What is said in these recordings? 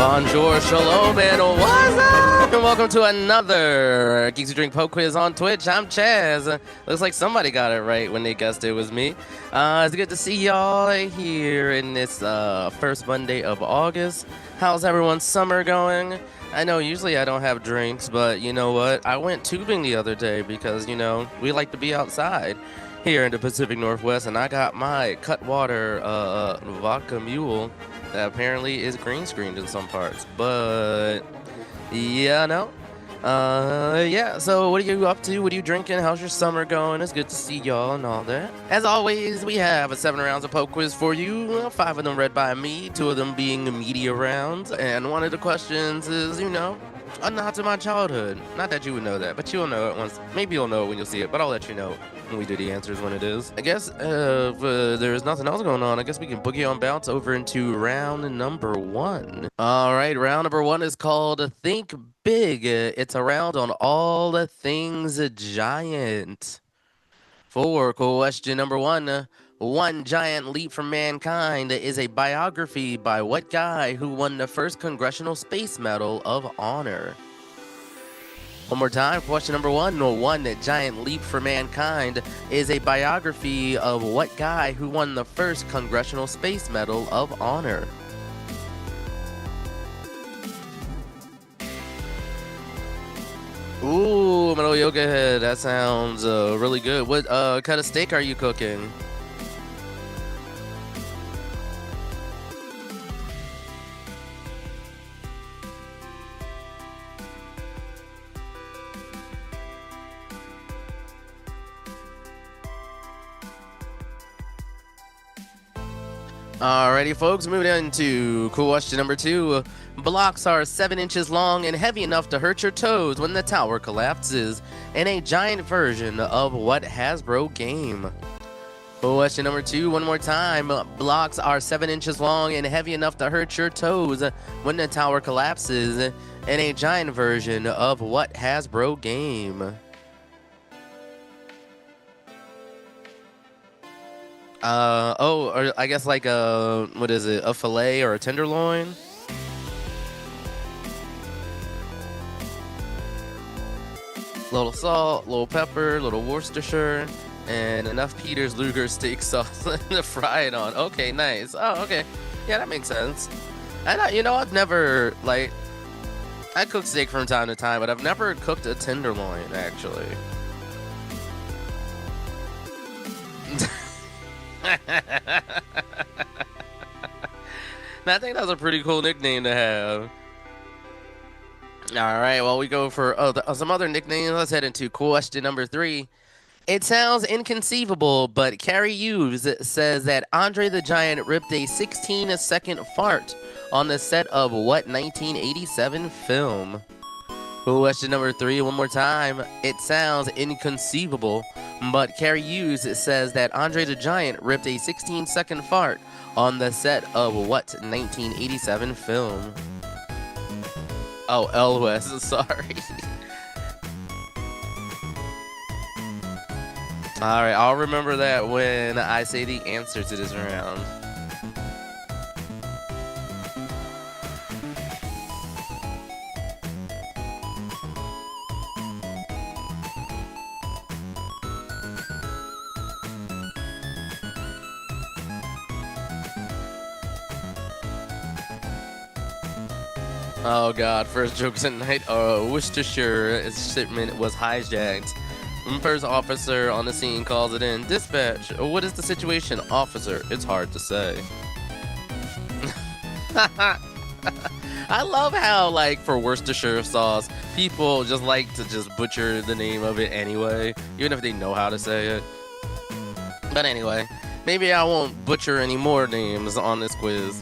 Bonjour, shalom, and what's up? And welcome to another Geeks Who Drink Poke Quiz on Twitch. I'm Chaz. Looks like somebody got it right when they guessed it was me. It's good to see y'all here in this first Monday of August. How's everyone's summer going? I know usually I don't have drinks, but you know what? I went tubing the other day because, you know, we like to be outside here in the Pacific Northwest, and I got my Cutwater vodka mule that apparently is green screened in some parts, but yeah, no. Yeah, so what are you up to? What are you drinking? How's your summer going? It's good to see y'all and all that. As always, we have 7 rounds of poke quiz for you, 5 of them read by me, 2 of them being media rounds, and one of the questions is, you know, a nod to my childhood. Not that you would know that, but you'll know it once. Maybe you'll know it when you'll see it, but I'll let you know when we do the answers when it is. I guess if there's nothing else going on, I guess we can boogie on bounce over into round number 1. All right, round number 1 is called Think Big. It's a round on all the things giant. For question number 1, One Giant Leap for Mankind is a biography by what guy who won the first Congressional Space Medal of Honor? One more time, question number 1, One Giant Leap for Mankind is a biography of what guy who won the first Congressional Space Medal of Honor? Ooh, Metal Yoga Head, that sounds really good. What kind of steak are you cooking? Alrighty, folks, moving on to question number 2. Blocks are 7 inches long and heavy enough to hurt your toes when the tower collapses in a giant version of what Hasbro game? Question number 2, one more time. Blocks are 7 inches long and heavy enough to hurt your toes when the tower collapses in a giant version of what Hasbro game? Or I guess like what is it, a fillet or a tenderloin? Little salt, little pepper, little Worcestershire, and enough Peter's Luger steak sauce to fry it on. Okay, nice. Oh, okay. Yeah, that makes sense. And I've never, like, I cook steak from time to time, but I've never cooked a tenderloin, actually. I think that's a pretty cool nickname to have. Alright, well, we go for some other nicknames. Let's head into question number 3. It sounds inconceivable, but Carrie Hughes says that Andre the Giant ripped a 16-second fart on the set of what 1987 film? Question number 3, one more time. It sounds inconceivable, but Carrie Hughes says that Andre the Giant ripped a 16-second fart on the set of what 1987 film? Oh, Elwes, sorry. Alright, I'll remember that when I say the answer to this round. Oh god, first joke tonight. Worcestershire shipment was hijacked. First officer on the scene calls it in. Dispatch, what is the situation? Officer, it's hard to say. I love how, like, for Worcestershire sauce, people just like to just butcher the name of it anyway, even if they know how to say it. But anyway, maybe I won't butcher any more names on this quiz,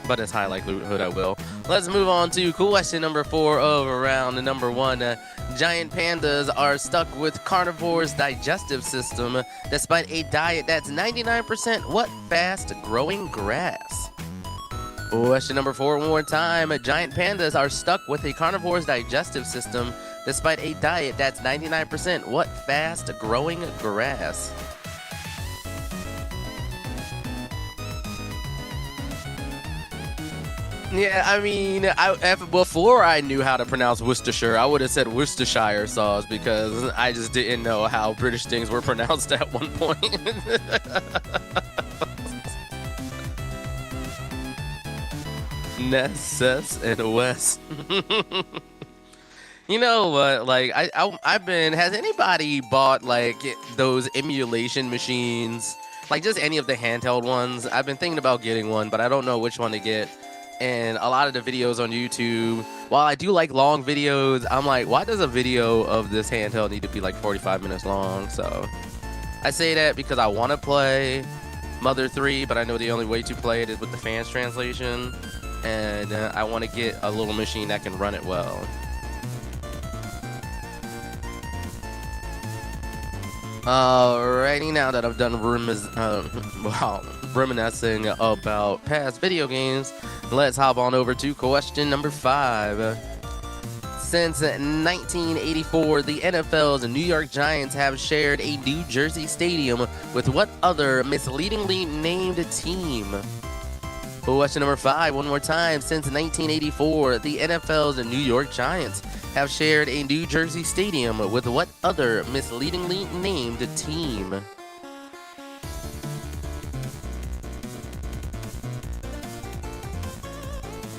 but it's high likelihood I will. Let's move on to question number 4 of round number 1. Giant pandas are stuck with carnivores' digestive system despite a diet that's 99% what fast-growing grass? Question number 4 one more time. Giant pandas are stuck with a carnivore's digestive system despite a diet that's 99% what fast-growing grass? Yeah, I mean, before I knew how to pronounce Worcestershire, I would have said Worcestershire sauce because I just didn't know how British things were pronounced at one point. Ness and West. You know what? Like I've been. Has anybody bought like those emulation machines? Like just any of the handheld ones? I've been thinking about getting one, but I don't know which one to get. And a lot of the videos on YouTube, while I do like long videos, I'm like, why does a video of this handheld need to be like 45 minutes long? So I say that because I want to play Mother 3, but I know the only way to play it is with the fans translation, and I want to get a little machine that can run it well. Alrighty, now that I've done reminiscing about past video games, let's hop on over to question number 5. Since 1984, the NFL's New York Giants have shared a New Jersey stadium with what other misleadingly named team? Question number 5, one more time. Since 1984, the NFL's New York Giants have shared a New Jersey stadium with what other misleadingly named team?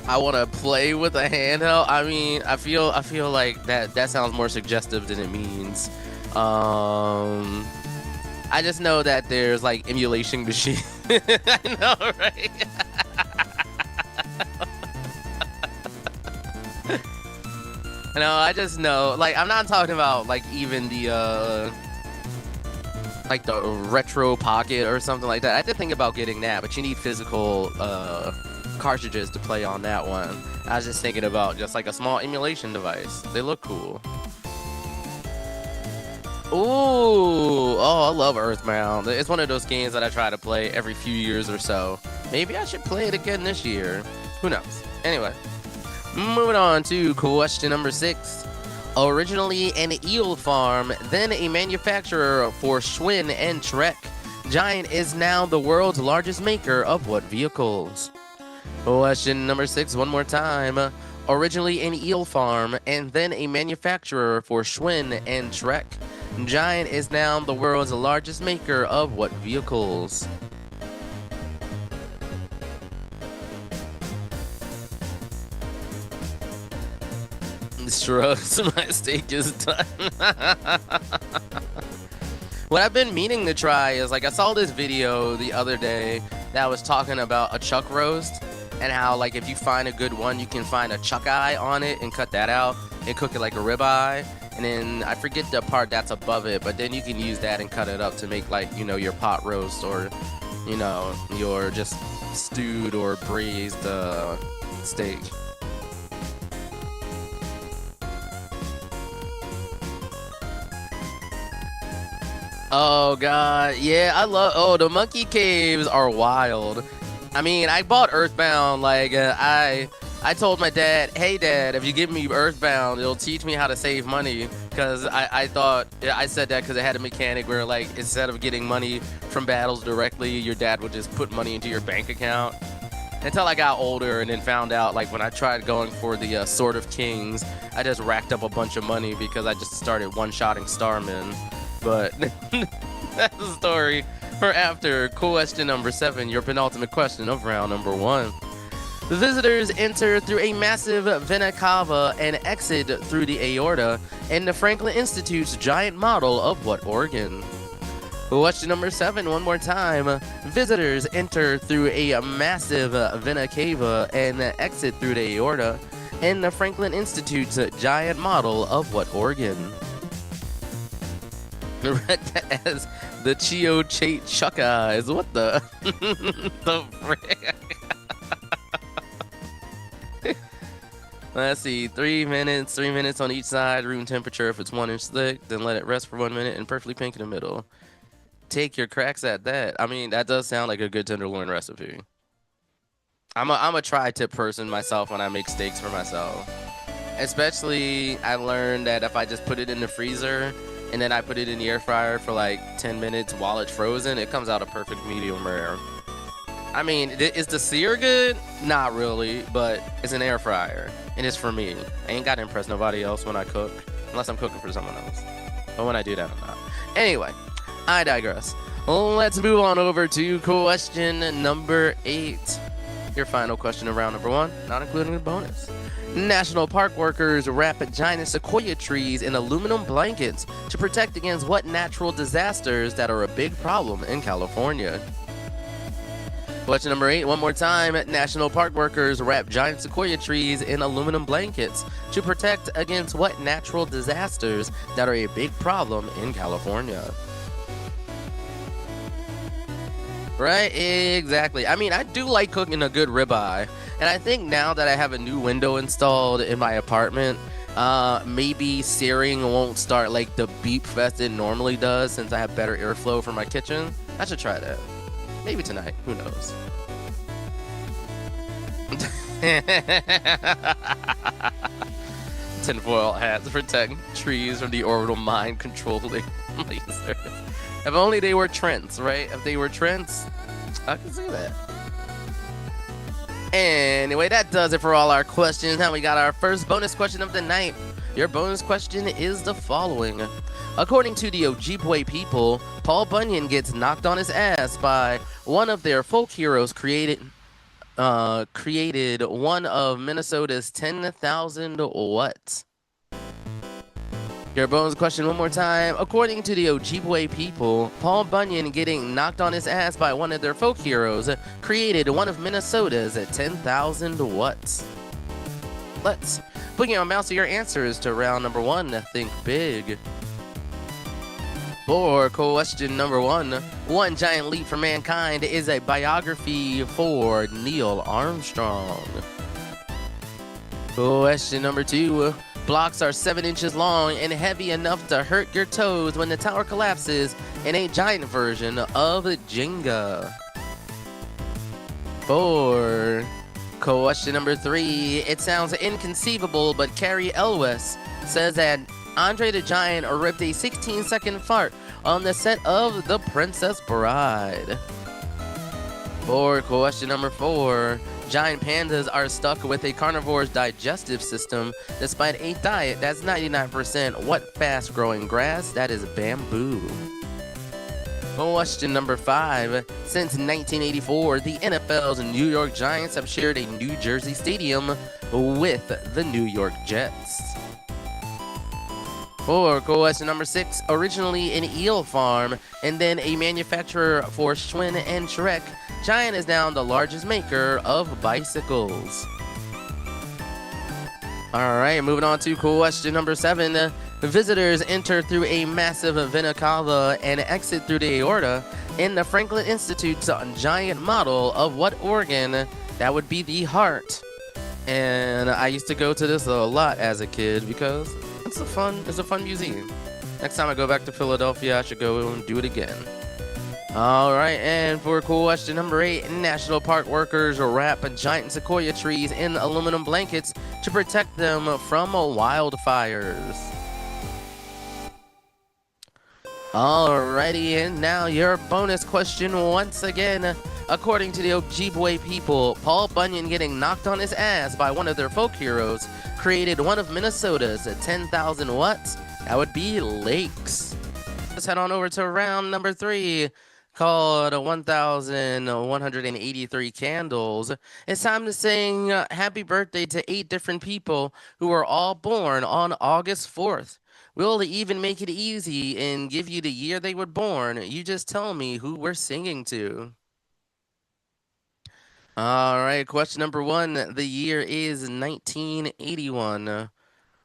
I want to play with a handheld. I mean, I feel like that sounds more suggestive than it means. I just know that there's like emulation machine. I know, right? No, I just know. Like, I'm not talking about like even the like the retro pocket or something like that. I did think about getting that, but you need physical cartridges to play on that one. I was just thinking about just like a small emulation device. They look cool. Ooh, oh, I love Earthbound. It's one of those games that I try to play every few years or so. Maybe I should play it again this year. Who knows? Anyway, moving on to question number 6. Originally an eel farm, then a manufacturer for Schwinn and Trek, Giant is now the world's largest maker of what vehicles? Question number 6, one more time. Originally an eel farm, and then a manufacturer for Schwinn and Trek, Giant is now the world's largest maker of what vehicles? Shrugs, my steak is done. What I've been meaning to try is, like, I saw this video the other day that was talking about a chuck roast and how, like, if you find a good one, you can find a chuck eye on it and cut that out and cook it like a ribeye. And then I forget the part that's above it, but then you can use that and cut it up to make, like, you know, your pot roast or, you know, your just stewed or braised steak. Oh god, yeah, I love. Oh, the monkey caves are wild. I mean, I bought Earthbound. Like, I told my dad, "Hey, Dad, if you give me Earthbound, it'll teach me how to save money." Because I thought I said that because it had a mechanic where, like, instead of getting money from battles directly, your dad would just put money into your bank account. Until I got older and then found out, like, when I tried going for the Sword of Kings, I just racked up a bunch of money because I just started one-shotting Starmen. But that's the story for after question number 7, your penultimate question of round number 1. The visitors enter through a massive vena cava and exit through the aorta in the Franklin Institute's giant model of what organ? Question number 7, one more time. Visitors enter through a massive vena cava and exit through the aorta in the Franklin Institute's giant model of what organ? Read that as the Chio Chate Chuck Eyes. What the? The frick? Let's see. 3 minutes. 3 minutes on each side. Room temperature if it's 1 inch thick. Then let it rest for 1 minute and perfectly pink in the middle. Take your cracks at that. I mean, that does sound like a good tenderloin recipe. I'm a tri-tip person myself when I make steaks for myself. Especially, I learned that if I just put it in the freezer and then I put it in the air fryer for like 10 minutes while it's frozen, it comes out a perfect medium rare. I mean, is the sear good? Not really, but it's an air fryer, and it's for me. I ain't got to impress nobody else when I cook, unless I'm cooking for someone else. But when I do that, I'm not. Anyway, I digress. Let's move on over to question number 8. Your final question of round number 1, not including the bonus. National park workers wrap giant sequoia trees in aluminum blankets to protect against what natural disasters that are a big problem in California? Question number 8, one more time. National park workers wrap giant sequoia trees in aluminum blankets to protect against what natural disasters that are a big problem in California? Right, exactly. I mean, I do like cooking a good ribeye, and I think now that I have a new window installed in my apartment, maybe searing won't start like the beep fest it normally does since I have better airflow for my kitchen. I should try that. Maybe tonight. Who knows? Tinfoil hats to protect trees from the orbital mind controlling lasers. If only they were Trents, right? If they were Trents, I can see that. Anyway, that does it for all our questions. Now we got our first bonus question of the night. Your bonus question is the following. According to the Ojibwe people, Paul Bunyan gets knocked on his ass by one of their folk heroes created one of Minnesota's 10,000 what? Your bonus question one more time. According to the Ojibwe people, Paul Bunyan getting knocked on his ass by one of their folk heroes created one of Minnesota's 10,000 what? Let's put your mouse to your answers to round number 1. Think big. For question number 1, One Giant Leap for Mankind is a biography for Neil Armstrong. Question number 2, blocks are 7 inches long and heavy enough to hurt your toes when the tower collapses in a giant version of Jenga. For question number 3, it sounds inconceivable, but Carrie Elwes says that Andre the Giant ripped a 16-second fart on the set of The Princess Bride. For question number 4, giant pandas are stuck with a carnivore's digestive system despite a diet that's 99% what fast-growing grass? That is bamboo. Question number 5, since 1984, the NFL's New York Giants have shared a New Jersey stadium with the New York Jets. For question number 6, originally an eel farm and then a manufacturer for Schwinn and Shrek, Giant is now the largest maker of bicycles. Alright, moving on to question number 7. Visitors enter through a massive vena cava and exit through the aorta in the Franklin Institute's giant model of what organ? That would be the heart. And I used to go to this a lot as a kid because it's a fun museum. Next time I go back to Philadelphia, I should go and do it again. Alright, and for question number 8, national park workers wrap giant sequoia trees in aluminum blankets to protect them from wildfires. Alrighty, and now your bonus question once again. According to the Ojibwe people, Paul Bunyan getting knocked on his ass by one of their folk heroes created one of Minnesota's 10,000 what? That would be lakes. Let's head on over to round number 3, called 1,183 Candles. It's time to sing happy birthday to 8 different people who were all born on August 4th. We'll even make it easy and give you the year they were born. You just tell me who we're singing to. Alright, question number 1. The year is 1981.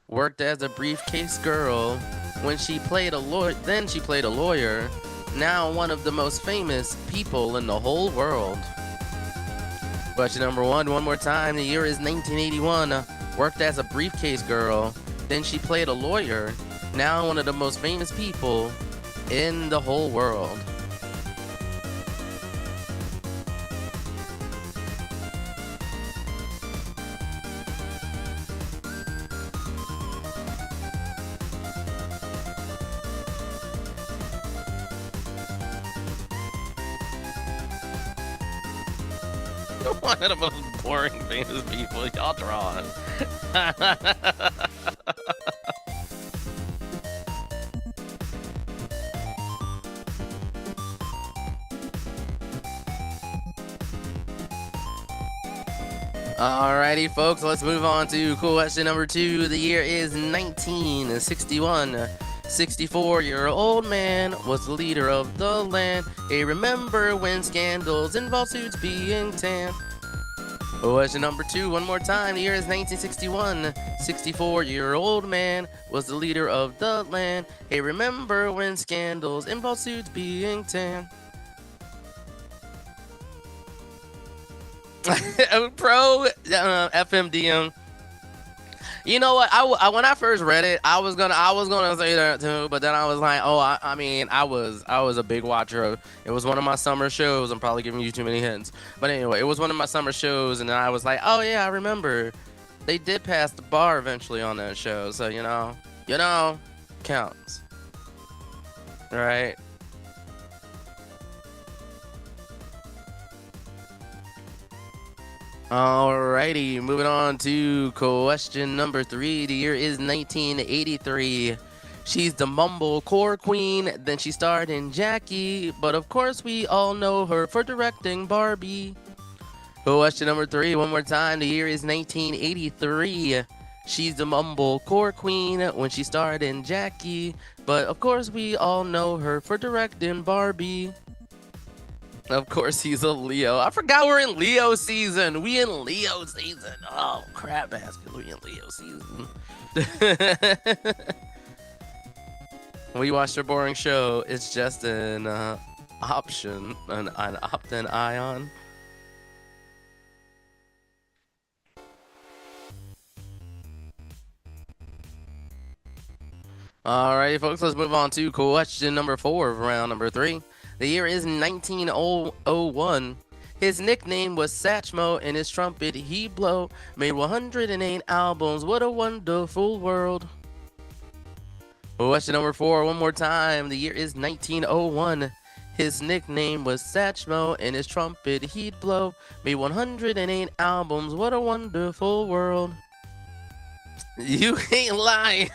Worked as a briefcase girl. When she played a lawyer, then she played a lawyer. Now one of the most famous people in the whole world. Question number 1, one more time. The year is 1981. Worked as a briefcase girl. Then she played a lawyer. Now one of the most famous people in the whole world. One of the most boring famous people y'all drawing. Alrighty, folks, let's move on to question number 2. The year is 1961. 64-year-old man was the leader of the land. Hey, remember when scandals involve suits being tan? Question number 2, one more time. The year is 1961. 64-year-old man was the leader of the land. Hey, remember when scandals involve suits being tan? Pro FMDM. You know what? When I first read it, I was gonna say that too, but then I was like, oh, I mean, I was a big watcher of. It was one of my summer shows. I'm probably giving you too many hints, but anyway, it was one of my summer shows, and then I was like, oh yeah, I remember. They did pass the bar eventually on that show, so you know, counts, right? Alrighty, moving on to question number 3. The year is 1983. She's the mumblecore queen, then she starred in Jackie, but of course we all know her for directing Barbie. Question number 3, one more time. The year is 1983. She's the mumblecore queen when she starred in Jackie, but of course we all know her for directing Barbie. Of course, he's a Leo. I forgot we're in Leo season. We in Leo season. Oh, crap basket. We in Leo season. We watched a boring show. It's just an option, an opt-in ion. Alright, folks, let's move on to question number 4 of round number 3. The year is 1901. His nickname was Satchmo, and his trumpet he blow. Made 108 albums. What a wonderful world. Question number 4, one more time. The year is 1901. His nickname was Satchmo, and his trumpet he'd blow. Made 108 albums. What a wonderful world. You ain't lying.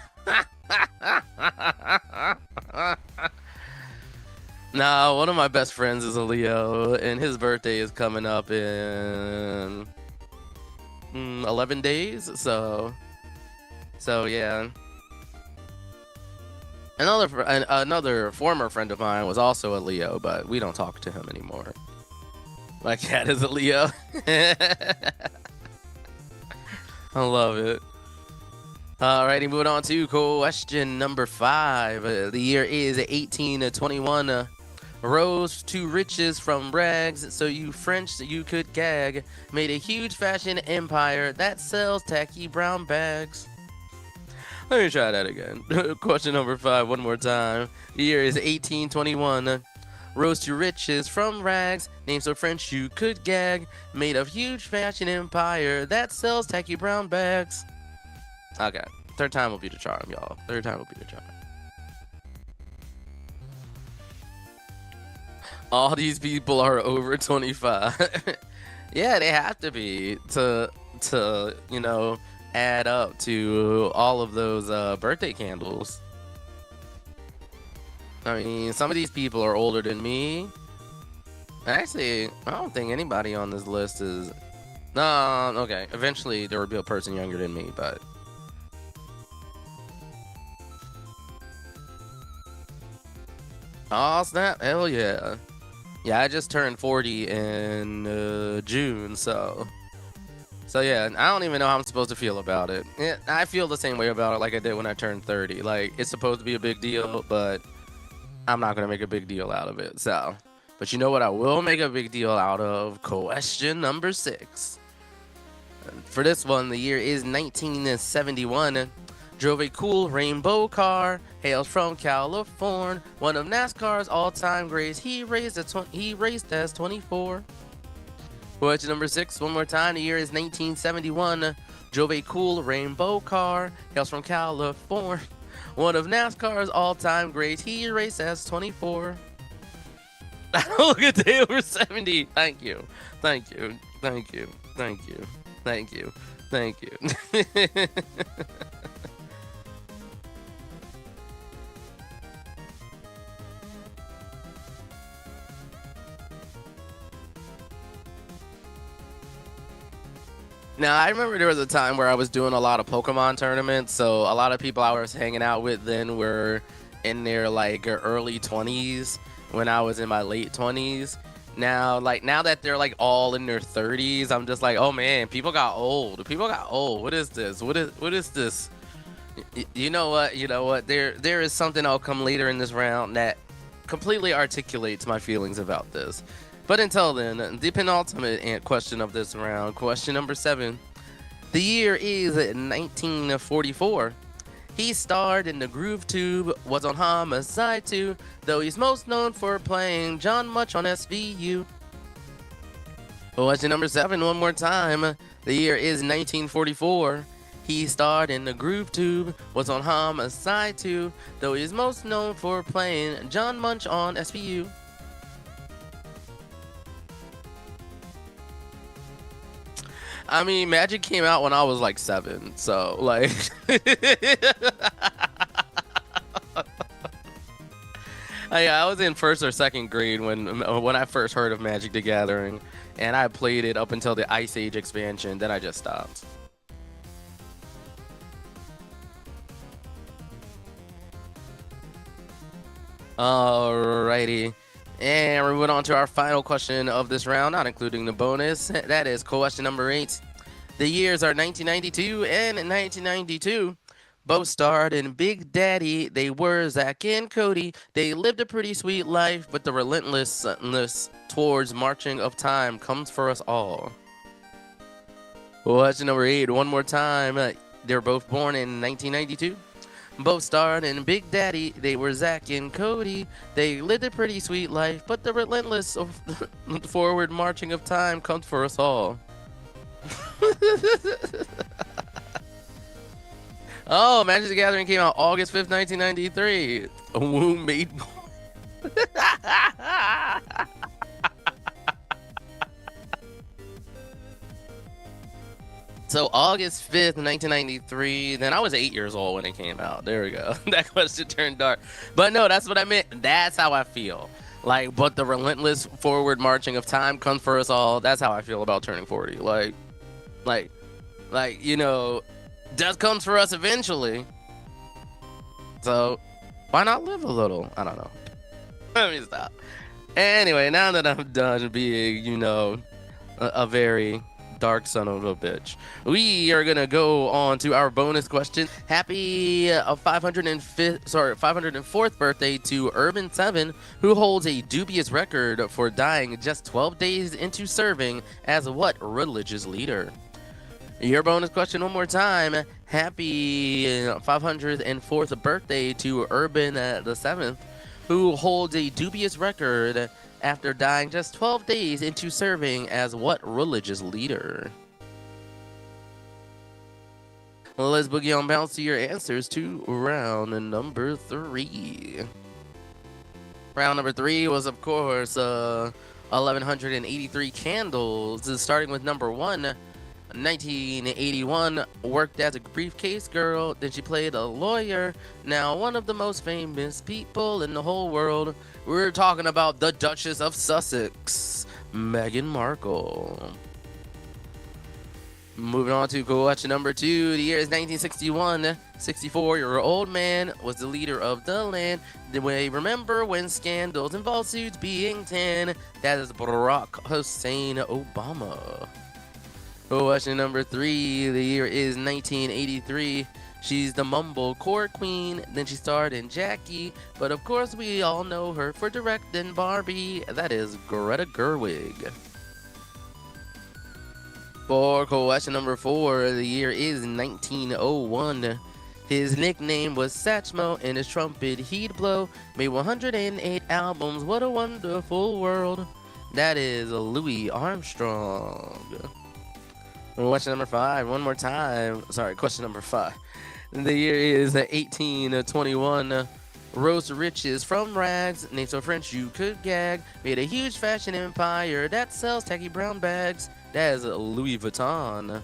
Nah, one of my best friends is a Leo, and his birthday is coming up in 11 days. So yeah. Another former friend of mine was also a Leo, but we don't talk to him anymore. My cat is a Leo. I love it. Alrighty, moving on to question number 5. The year is 1821. Rose to riches from rags, so you French you could gag. Made a huge fashion empire that sells tacky brown bags. Let me try that again. Question number 5, one more time. The year is 1821. Rose to riches from rags, named so French you could gag. Made a huge fashion empire that sells tacky brown bags. Okay, third time will be the charm, y'all. Third time will be the charm. All these people are over 25. Yeah, they have to be to you know, add up to all of those birthday candles. I mean, some of these people are older than me. Actually, I don't think anybody on this list is. No, okay. Eventually, there will be a person younger than me, but. Oh snap! Hell yeah! Yeah, I just turned 40 in June, so yeah, I don't even know how I'm supposed to feel about it. I feel the same way about it like I did when I turned 30. Like, it's supposed to be a big deal, but I'm not gonna make a big deal out of it. So, but you know what I will make a big deal out of? Question number 6. For this one, the year is 1971. Drove a cool rainbow car, hails from California, one of NASCAR's all-time greats. He raced as 24. Question number 6, one more time. The year is 1971. Drove a cool rainbow car, hails from California, one of NASCAR's all-time greats. He raced as 24. Look at day over 70. Thank you. Thank you. Thank you. Thank you. Thank you. Now, I remember there was a time where I was doing a lot of Pokemon tournaments, so a lot of people I was hanging out with then were in their like early 20s when I was in my late 20s. Now, like now that they're like all in their 30s, I'm just like, "Oh man, people got old. People got old. What is this? What is this?" You know what? You know what? There is something I'll come later in this round that completely articulates my feelings about this. But until then, the penultimate question of this round, question number 7. The year is 1944. He starred in The Groove Tube, was on Homicide 2, though he's most known for playing John Much on SVU. Question number 7, one more time. The year is 1944. He starred in The Groove Tube, was on Homicide 2, though he's most known for playing John Munch on SVU. I mean, Magic came out when I was like 7, so like. I was in first or second grade when I first heard of Magic the Gathering, and I played it up until the Ice Age expansion. Then I just stopped. Alrighty. And we went on to our final question of this round, not including the bonus. That is question number 8. The years are 1992 and 1992. Both starred in Big Daddy. They were Zach and Cody. They lived a pretty sweet life, but the relentlessness towards marching of time comes for us all. Question number 8, one more time. They're both born in 1992. Both starred in Big Daddy. They were Zach and Cody. They lived a pretty sweet life, but the relentless forward marching of time comes for us all. Oh, Magic the Gathering came out August 5th, 1993. A womb made boy. So August 5th, 1993, then I was 8 years old when it came out. There we go. That question turned dark. But no, that's what I meant. That's how I feel. Like, but the relentless forward marching of time comes for us all. That's how I feel about turning 40. Like, you know, death comes for us eventually. So why not live a little? I don't know. Let me stop. Anyway, now that I'm done being, you know, a very dark son of a bitch, we are gonna go on to our bonus question. Happy 504th birthday to Urban 7, who holds a dubious record for dying just 12 days into serving as what religious leader? Your bonus question one more time. Happy 504th birthday to Urban the 7th, who holds a dubious record after dying just 12 days into serving as what religious leader? Well, let's boogie on bounce to your answers to round number 3. Round number 3 was, of course, 1,183 candles, starting with number 1. 1981, worked as a briefcase girl, then she played a lawyer, now one of the most famous people in the whole world. We're talking about the Duchess of Sussex, Meghan Markle. Moving on to question number 2. The year is 1961. 64-year-old man was the leader of the land. We remember when scandals and lawsuits being 10. That is Barack Hussein Obama. Question number 3. The year is 1983. She's the mumblecore queen. Then she starred in Jackie, but of course we all know her for directing Barbie. That is Greta Gerwig. For question number 4, the year is 1901. His nickname was Satchmo, and his trumpet he'd blow. Made 108 albums. What a wonderful world. That is Louis Armstrong. Question number 5, one more time. Sorry, question number 5. The year is 1821. Rose riches from rags, named so French you could gag. Made a huge fashion empire that sells tacky brown bags. That is Louis Vuitton.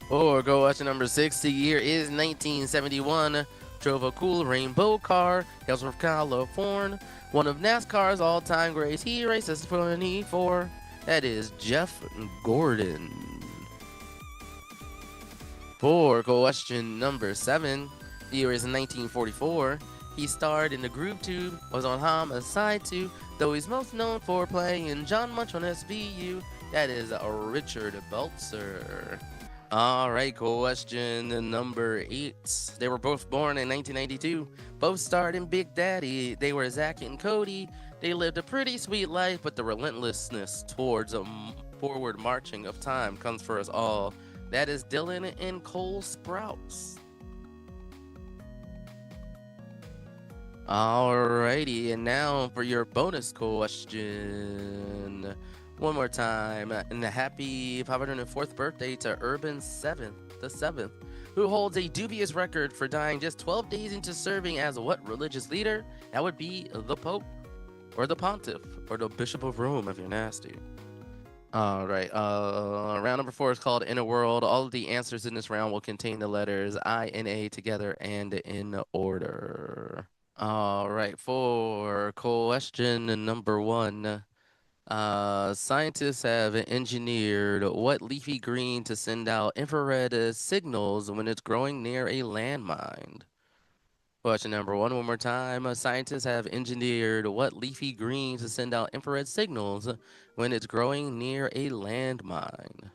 For question number 6, the year is 1971. Drove a cool rainbow car, hails from California. One of NASCAR's all-time greats. He races 24. That is Jeff Gordon. For question number 7, the year is 1944. He starred in The Groove Tube, was on Homicide 2, though he's most known for playing John Munch on SVU. That is Richard Belzer. All right, question number 8. They were both born in 1992. Both starred in Big Daddy. They were Zach and Cody. They lived a pretty sweet life, but the relentlessness towards a forward marching of time comes for us all. That is Dylan and Cole Sprouse. Alrighty, and now for your bonus question. One more time, and a happy 504th birthday to Urban 7th, the 7th, who holds a dubious record for dying just 12 days into serving as what religious leader? That would be the Pope, or the Pontiff, or the Bishop of Rome if you're nasty. All right, round number 4 is called Inner World. All of the answers in this round will contain the letters I and A together and in order. All right, for question number 1. Scientists have engineered what leafy green to send out infrared signals when it's growing near a landmine? Question number 1, one more time. Scientists have engineered what leafy green to send out infrared signals when it's growing near a landmine?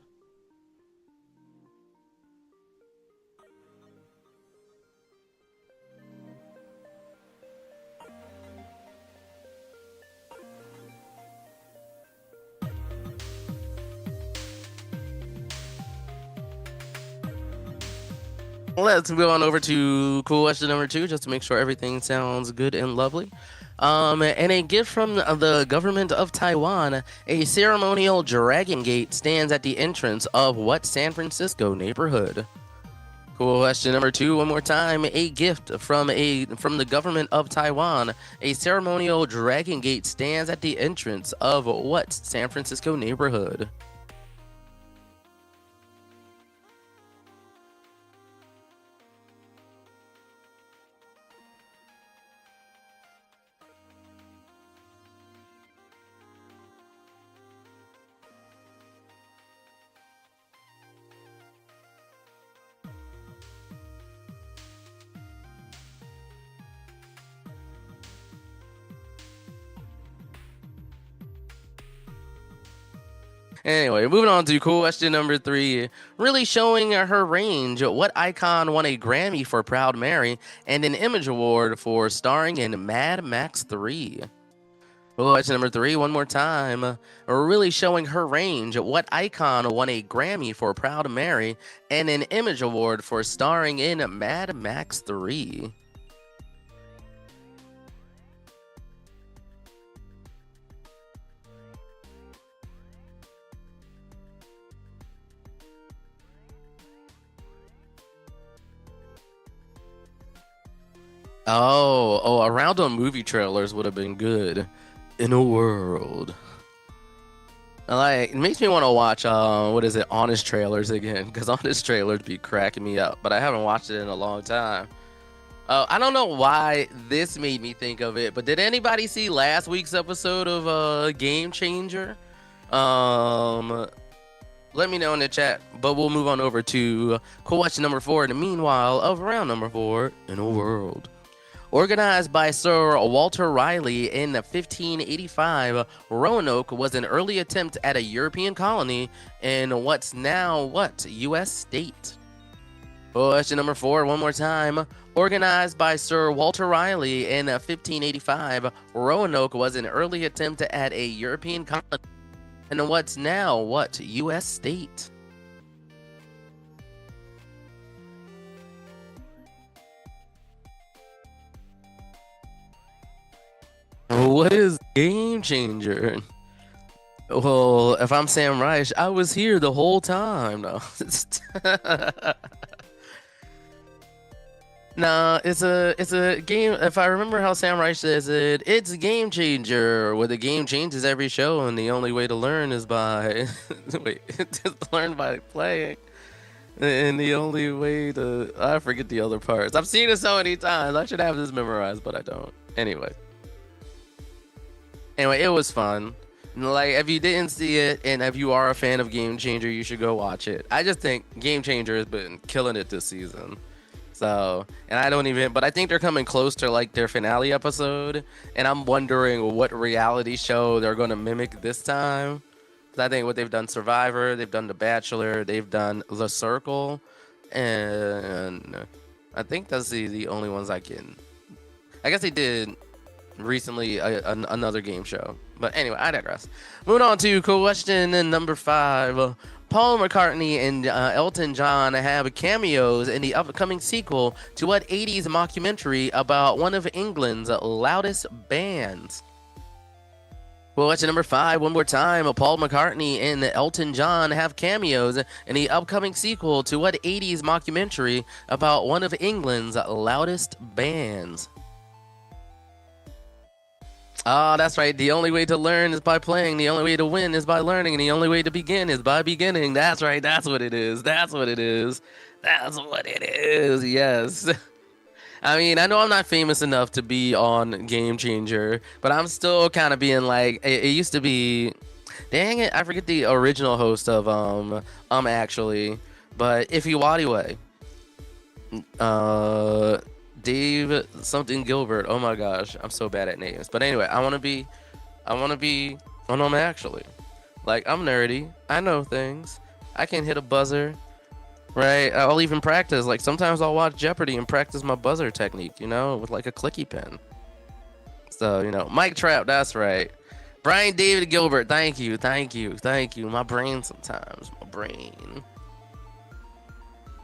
Let's go on over to question number 2, just to make sure everything sounds good and lovely. And a gift from the government of Taiwan, a ceremonial dragon gate stands at the entrance of what San Francisco neighborhood? Question number 2, one more time. A gift from the government of Taiwan, a ceremonial dragon gate stands at the entrance of what San Francisco neighborhood? Anyway, moving on to question number 3. Really showing her range, what icon won a Grammy for Proud Mary and an Image Award for starring in Mad Max 3? Question number 3, one more time. Really showing her range, what icon won a Grammy for Proud Mary and an Image Award for starring in Mad Max 3? Oh, around on movie trailers would have been good. In a world. Like, it makes me want to watch, what is it, Honest Trailers again, because Honest Trailers be cracking me up, but I haven't watched it in a long time. I don't know why this made me think of it, but did anybody see last week's episode of Game Changer? Let me know in the chat, but we'll move on over to question number 4 in the meanwhile of round number 4, In a World. Organized by Sir Walter Raleigh in 1585, Roanoke was an early attempt at a European colony in what's now what U.S. state? Question number 4, one more time. Organized by Sir Walter Raleigh in 1585, Roanoke was an early attempt at a European colony in what's now what U.S. state? What is Game Changer? Well, if I'm Sam Reich, I was here the whole time. No, Nah, it's a game. If I remember how Samurai says it, it's a game changer. Where the game changes every show, and the only way to learn is by wait, to learn by playing. And the only way to I forget the other parts. I've seen it so many times. I should have this memorized, but I don't. Anyway, it was fun. Like if you didn't see it, and if you are a fan of Game Changer, you should go watch it. I just think Game Changer has been killing it this season. So, and I don't even, but I think they're coming close to like their finale episode, and I'm wondering what reality show they're going to mimic this time. 'Cause I think what they've done Survivor, they've done The Bachelor, they've done The Circle, and I think that's the only ones I can. I guess they did recently another game show. But anyway, I digress. Moving on to question number 5. Paul McCartney and Elton John have cameos in the upcoming sequel to what 80s mockumentary about one of England's loudest bands? Question number 5, one more time. Paul McCartney and Elton John have cameos in the upcoming sequel to what 80s mockumentary about one of England's loudest bands? Oh, that's right. The only way to learn is by playing. The only way to win is by learning. And the only way to begin is by beginning. That's right. That's what it is. That's what it is. That's what it is. Yes. I mean, I know I'm not famous enough to be on Game Changer, but I'm still kind of being like, it used to be, dang it, I forget the original host of, actually, but Ify Wadiway. Dave something Gilbert. Oh my gosh, I'm so bad at names. But anyway, I want to be on actually. Like, I'm nerdy. I know things. I can hit a buzzer, right? I'll even practice. Like, sometimes I'll watch Jeopardy and practice my buzzer technique, with like a clicky pen. So, Mike Trout, that's right. Brian David Gilbert, thank you. My brain sometimes, my brain.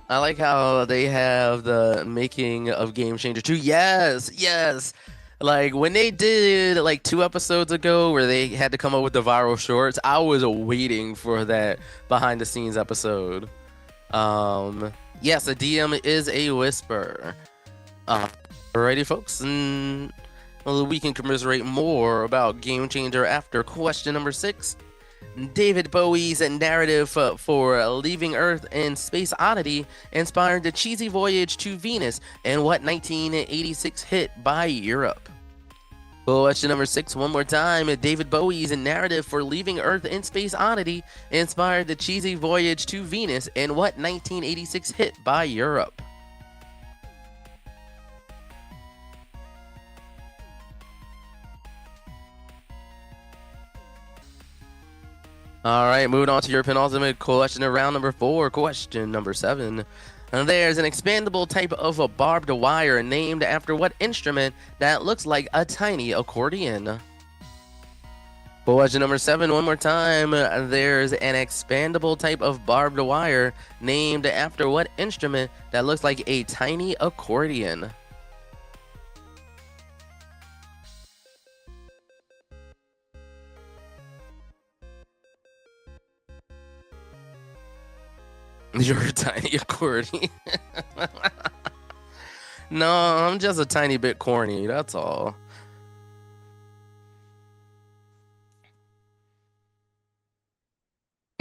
I like how they have the making of Game Changer 2. Yes. Like when they did like 2 episodes ago where they had to come up with the viral shorts, I was waiting for that behind the scenes episode. Yes, a DM is a whisper. Alrighty, folks, and we can commiserate more about Game Changer after question number 6. David Bowie's narrative for Leaving Earth and Space Oddity inspired the cheesy voyage to Venus and what 1986 hit by Europe? Question number 6, one more time. David Bowie's narrative for Leaving Earth and Space Oddity inspired the cheesy voyage to Venus and what 1986 hit by Europe? All right, moving on to your penultimate question of round number 4, question number 7. And there's an expandable type of a barbed wire named after what instrument that looks like a tiny accordion? Question number 7, one more time. There's an expandable type of barbed wire named after what instrument that looks like a tiny accordion? You're a tiny accordion. No, I'm just a tiny bit corny, that's all.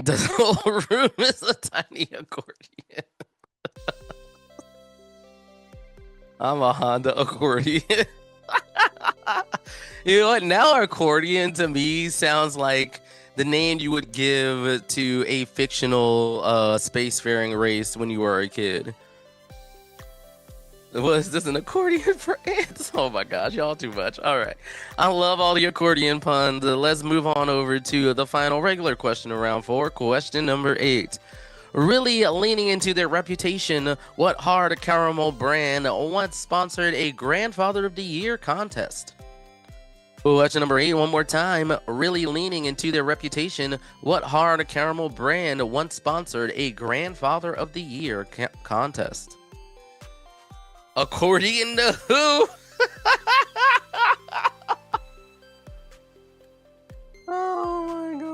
The whole room is a tiny accordion. I'm a Honda accordion. You know what? Now accordion to me sounds like the name you would give to a fictional spacefaring race when you were a kid. Was this an accordion for ants? Oh my gosh, y'all too much. All right. I love all the accordion puns. Let's move on over to the final regular question of round 4. Question number 8. Really leaning into their reputation, what hard caramel brand once sponsored a Grandfather of the Year contest? Question number 8, one more time. Really leaning into their reputation, what hard caramel brand once sponsored a Grandfather of the Year contest? Accordion to who? Oh my god.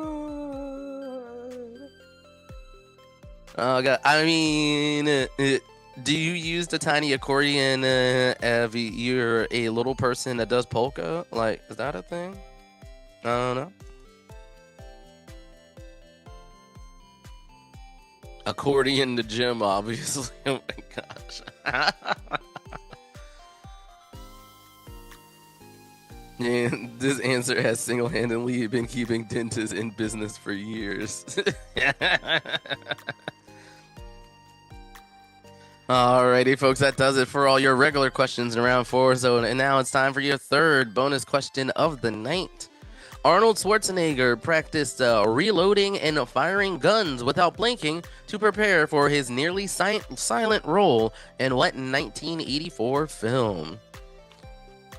Oh god. I mean, Do you use the tiny accordion if you're a little person that does polka? Like, is that a thing? I don't know. Accordion to gym, obviously. Oh my gosh. And this answer has single-handedly been keeping dentists in business for years. Alrighty, folks, that does it for all your regular questions in round 4. So, and now it's time for your third bonus question of the night. Arnold Schwarzenegger practiced reloading and firing guns without blinking to prepare for his nearly silent role in what 1984 film?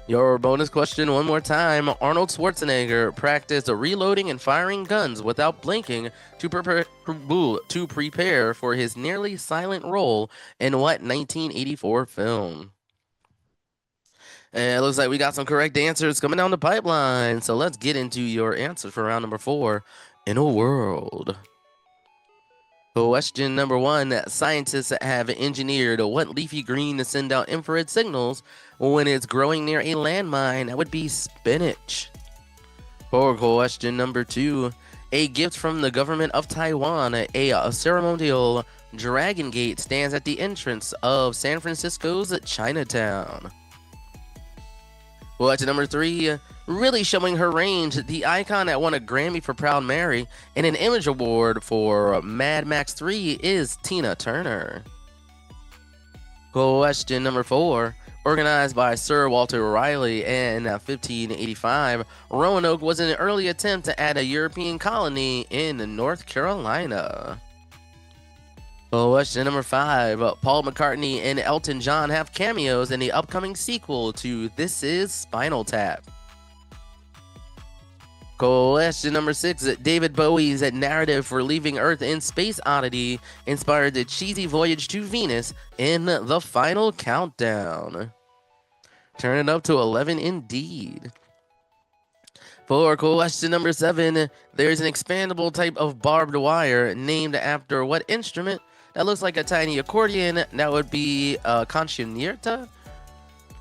Your bonus question one more time. Arnold Schwarzenegger practiced reloading and firing guns without blinking to prepare for his nearly silent role in what 1984 film? And it looks like we got some correct answers coming down the pipeline. So let's get into your answers for round number 4. In a world. Question number 1. Scientists have engineered what leafy green to send out infrared signals when it's growing near a landmine? That would be spinach. For question number 2. A gift from the government of Taiwan, a ceremonial dragon gate stands at the entrance of San Francisco's Chinatown. Question number 3. Really showing her range, the icon that won a Grammy for Proud Mary and an Image Award for Mad Max 3 is Tina Turner. Question number 4. Organized by Sir Walter Raleigh in 1585, Roanoke was an early attempt to add a European colony in North Carolina. Question number 5. Paul McCartney and Elton John have cameos in the upcoming sequel to This Is Spinal Tap. Question number 6. David Bowie's narrative for leaving Earth in Space Oddity inspired the cheesy voyage to Venus in The Final Countdown. Turn it up to 11 indeed. For question number 7, there's an expandable type of barbed wire named after what instrument that looks like a tiny accordion? That would be a concertina?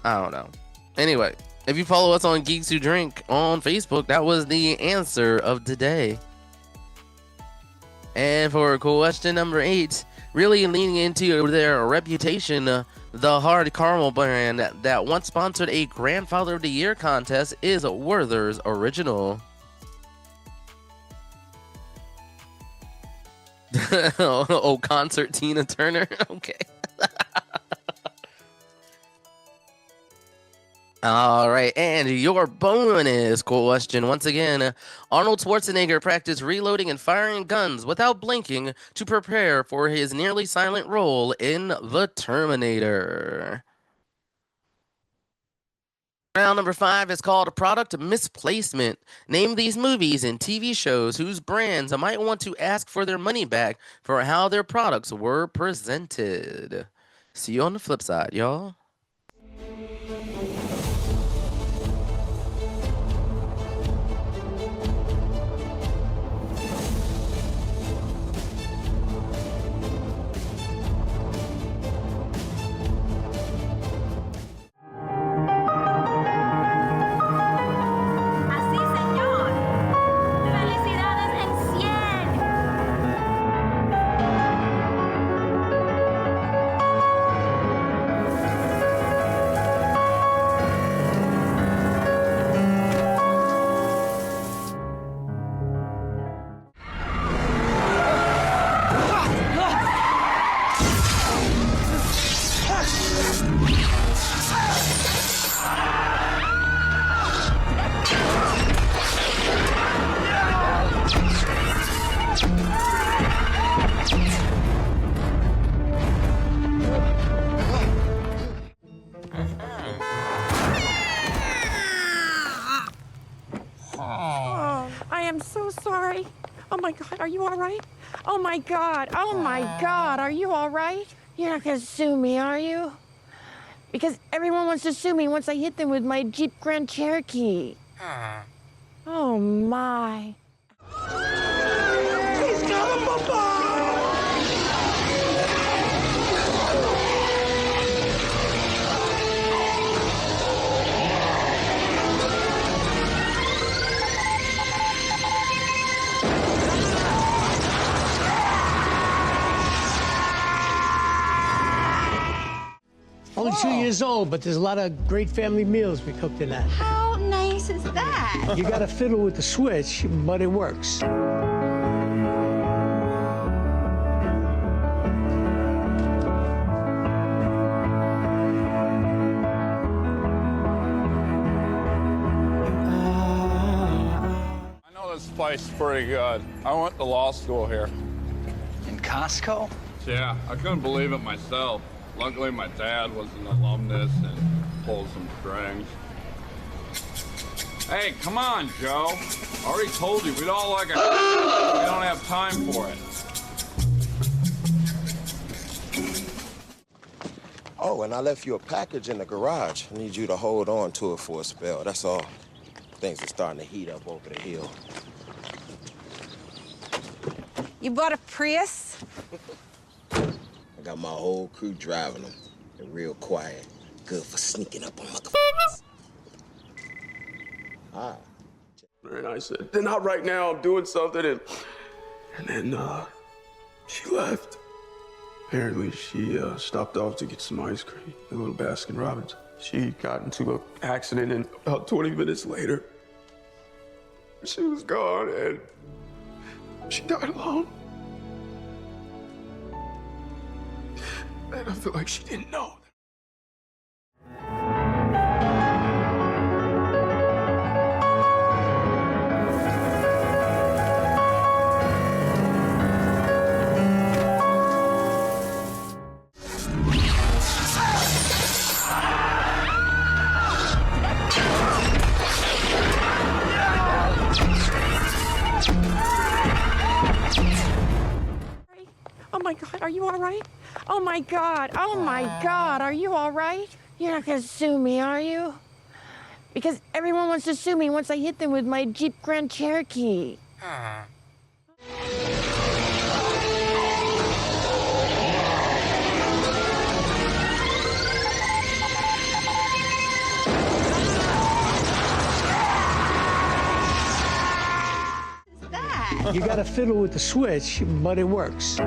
I don't know. Anyway. If you follow us on Geeks Who Drink on Facebook, that was the answer of today. And for question number 8, really leaning into their reputation, the hard caramel brand that once sponsored a Grandfather of the Year contest is Werther's Original. Oh, concert Tina Turner? Okay. All right, and your bonus question once again. Arnold Schwarzenegger practiced reloading and firing guns without blinking to prepare for his nearly silent role in The Terminator. Round number 5 is called Product Misplacement. Name these movies and TV shows whose brands might want to ask for their money back for how their products were presented. See you on the flip side, y'all. Oh my God, are you all right? Oh my God, are you all right? You're not gonna sue me, are you? Because everyone wants to sue me once I hit them with my Jeep Grand Cherokee. Oh my. He's got a only 2 years old, but there's a lot of great family meals we cooked in that. How nice is that? You gotta fiddle with the switch, but it works. I know this place is pretty good. I went to law school here. In Costco? Yeah, I couldn't believe it myself. Luckily, my dad was an alumnus and pulled some strings. Hey, come on, Joe. I already told you, we'd all like a... We don't have time for it. Oh, and I left you a package in the garage. I need you to hold on to it for a spell, that's all. Things are starting to heat up over the hill. You bought a Prius? I got my whole crew driving them. They're real quiet. Good for sneaking up on motherfuckers. Ah. And I said, "Then not right now, I'm doing something," and then she left. Apparently, she stopped off to get some ice cream, a little Baskin Robbins. She got into an accident, and about 20 minutes later, she was gone, and she died alone. And I feel like she didn't know. Oh my God, are you all right? Oh my God, oh my God, are you all right? You're not gonna sue me, are you? Because everyone wants to sue me once I hit them with my Jeep Grand Cherokee. You gotta fiddle with the switch, but it works.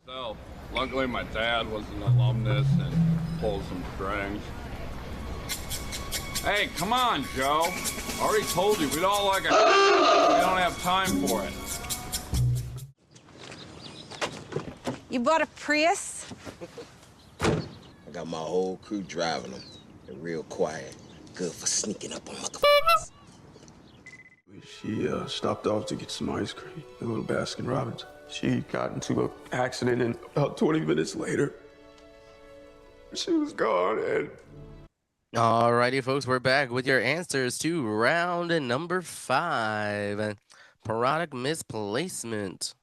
So, luckily my dad was an alumnus and pulled some strings. Hey, come on, Joe. I already told you, we'd all like a... We don't have time for it. You bought a Prius? I got my whole crew driving them. They're real quiet. Good for sneaking up on motherfuckers. She stopped off to get some ice cream, a little Baskin Robbins. She got into an accident, and about 20 minutes later, she was gone, and... Alrighty, folks, we're back with your answers to round number 5. Parodic misplacement.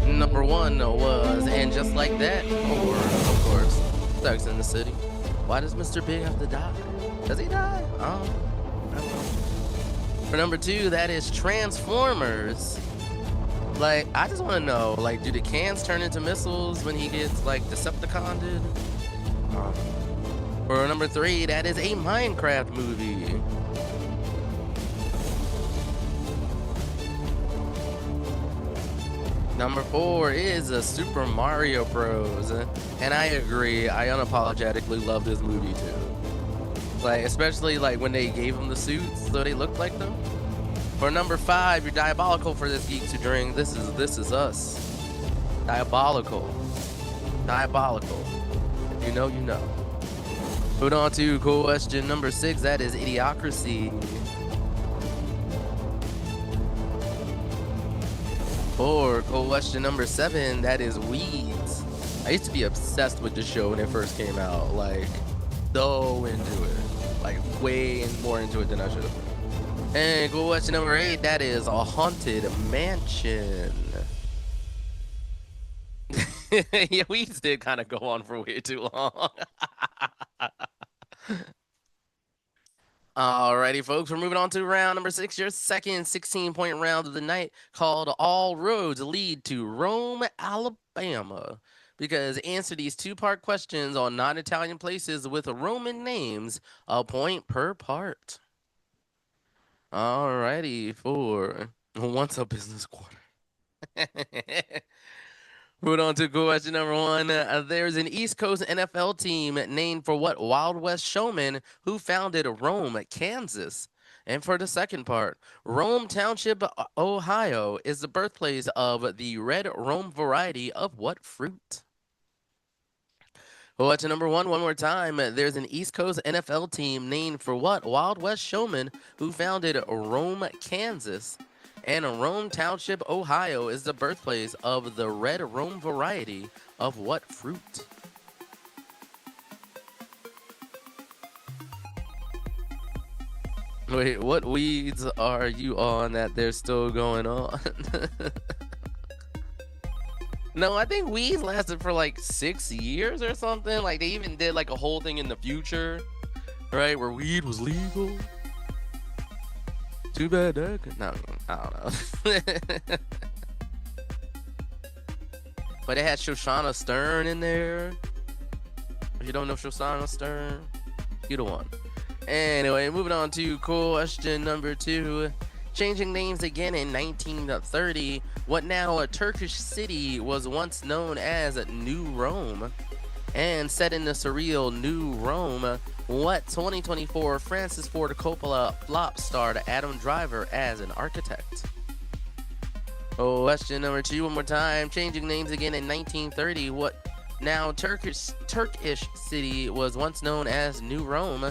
Number 1 was And Just Like That, or, of course, Sex in the City. Why does Mr. Big have to die? Does he die? I don't know. For number 2, that is Transformers. Like, I just want to know, like, do the cans turn into missiles when he gets, like, Decepticoned? For number 3, that is a Minecraft movie. Number 4 is a Super Mario Bros. And I agree, I unapologetically love this movie too. Like, especially like when they gave them the suits so they looked like them. For number 5, you're diabolical for this Geeks Who Drink. This is us. Diabolical. Diabolical. If you know, you know. Moving on to question number 6, that is Idiocracy. For question number 7, that is Weeds. I used to be obsessed with this show when it first came out, like, so into it. Like, way more into it than I should have been. And question number 8, that is A Haunted Mansion. Yeah, Weeds did kind of go on for way too long. Alrighty, folks, we're moving on to round number 6, your second 16-point round of the night, called All Roads Lead to Rome, Alabama. because answer these two-part questions on non-Italian places with Roman names, a point per part. Alrighty, for Once a Business Quarter. Moving on to question number one. There's an East Coast NFL team named for what Wild West showman who founded Rome, Kansas? And for the second part, Rome Township, Ohio is the birthplace of the red Rome variety of what fruit? Question number one more time. There's an East Coast NFL team named for what Wild West showman who founded Rome, Kansas? And Rome Township, Ohio is the birthplace of the red Rome variety of what fruit? Wait, what weeds are you on that they're still going on? No, I think weeds lasted for like 6 years or something. Like they even did like a whole thing in the future, right? Where weed was legal. Too bad that no, I don't know. But it had Shoshana Stern in there. If you don't know Shoshana Stern, you the one. Anyway, moving on to question number two. Changing names again in 1930, what now a Turkish city was once known as New Rome? And set in the surreal New Rome, what 2024 Francis Ford Coppola flop starred Adam Driver as an architect? Question number two one more time. Changing names again in 1930, what now Turkish city was once known as New Rome?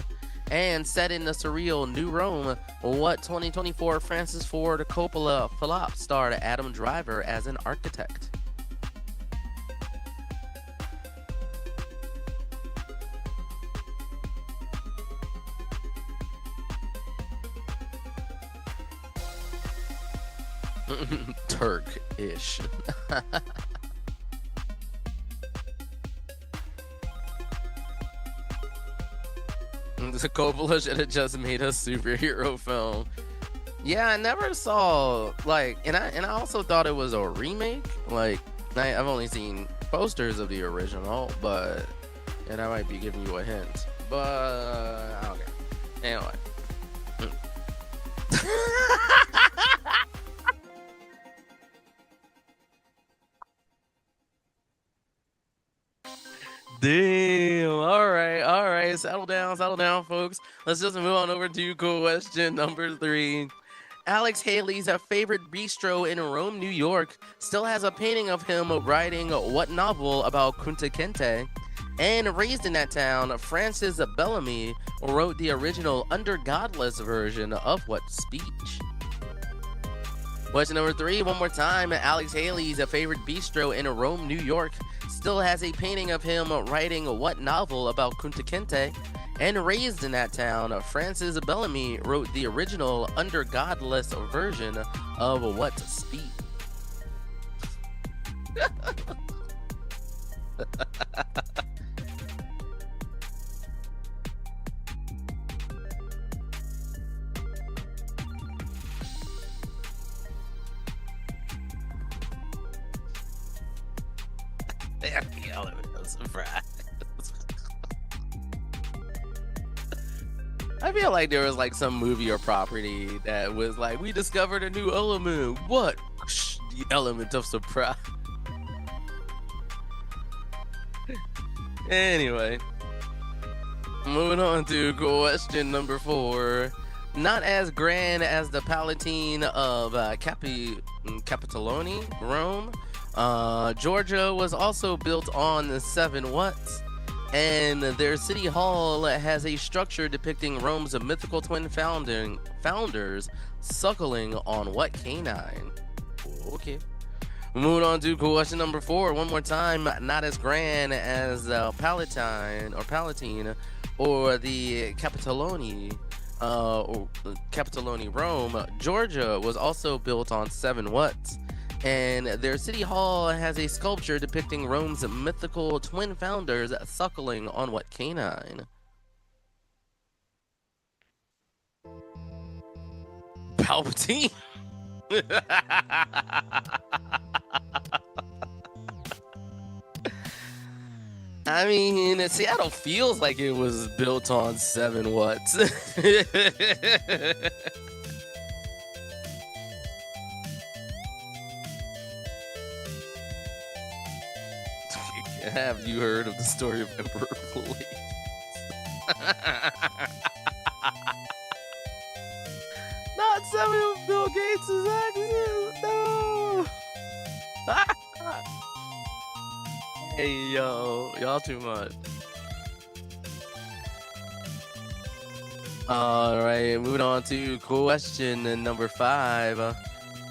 And set in the surreal New Rome, what 2024 Francis Ford Coppola flop starred Adam Driver as an architect? Turkish. The Coppola should have just made a superhero film. Yeah, I never saw like, and I also thought it was a remake. Like, I've only seen posters of the original, but and I might be giving you a hint. But okay. Anyway. Damn. All right. Settle down, folks. Let's just move on over to question number three. Alex Haley's favorite bistro in Rome, New York, still has a painting of him writing what novel about Kunta Kinte? And raised in that town, Francis Bellamy wrote the original Under Godless version of what speech? Question number three, one more time. Alex Haley's favorite bistro in Rome, New York, still has a painting of him writing what novel about Kunta Kinte? And raised in that town, Francis Bellamy wrote the original Under Godless version of what speech? The element of surprise. I feel like there was like some movie or property that was like, we discovered a new element. What? The element of surprise. Anyway, moving on to question number four. Not as grand as the Palatine of Capitolone, Rome. Georgia was also built on the 7 whats, and their city hall has a structure depicting Rome's mythical twin founders suckling on what canine? Okay. Moving on to question number four one more time. Not as grand as Palatine or the Capitolone Rome. Georgia was also built on 7 whats, and their city hall has a sculpture depicting Rome's mythical twin founders suckling on what canine? Palpatine. I mean, Seattle feels like it was built on 7 watts. Have you heard of the story of Emperor Police? Not Samuel Bill Gates' accent. No. Hey yo, y'all too much. All right, moving on to question number 5.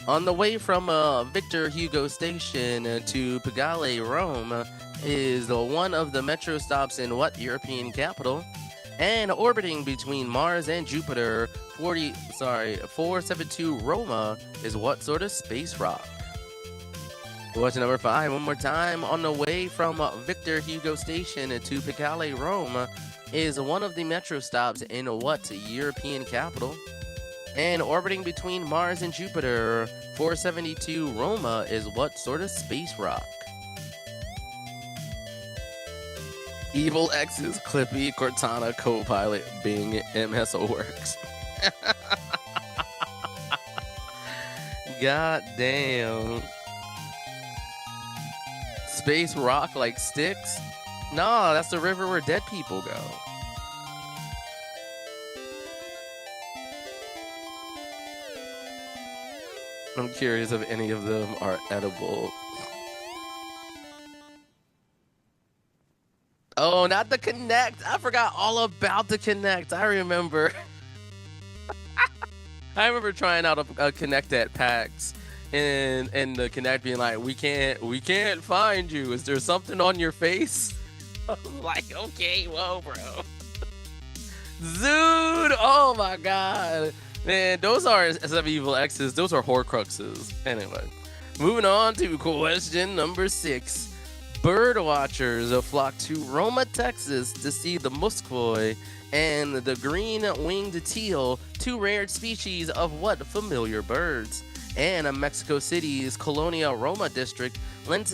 On the way from Victor Hugo Station to Pigalle, Rome, is one of the metro stops in what European capital? And orbiting between Mars and Jupiter, 472 Roma is what sort of space rock? Question number 5, one more time. On the way from Victor Hugo Station to Pigalle, Rome, is one of the metro stops in what European capital? And orbiting between Mars and Jupiter, 472 Roma is what sort of space rock? Evil X's, Clippy, Cortana, Copilot, Bing, MSO Works. God damn. Space rock like Styx? No, that's the river where dead people go. I'm curious if any of them are edible. Oh, not the Kinect. I forgot all about the Kinect. I remember. I remember trying out a Kinect at PAX, and the Kinect being like, "We can't find you. Is there something on your face?" I was like, "Okay, whoa, bro." Dude, oh my god, man, those are some evil X's. Those are Horcruxes. Anyway, moving on to question number 6. Bird watchers flock to Roma, Texas to see the muskoi and the green-winged teal, 2 rare species of what familiar birds? And Mexico City's Colonia Roma district lent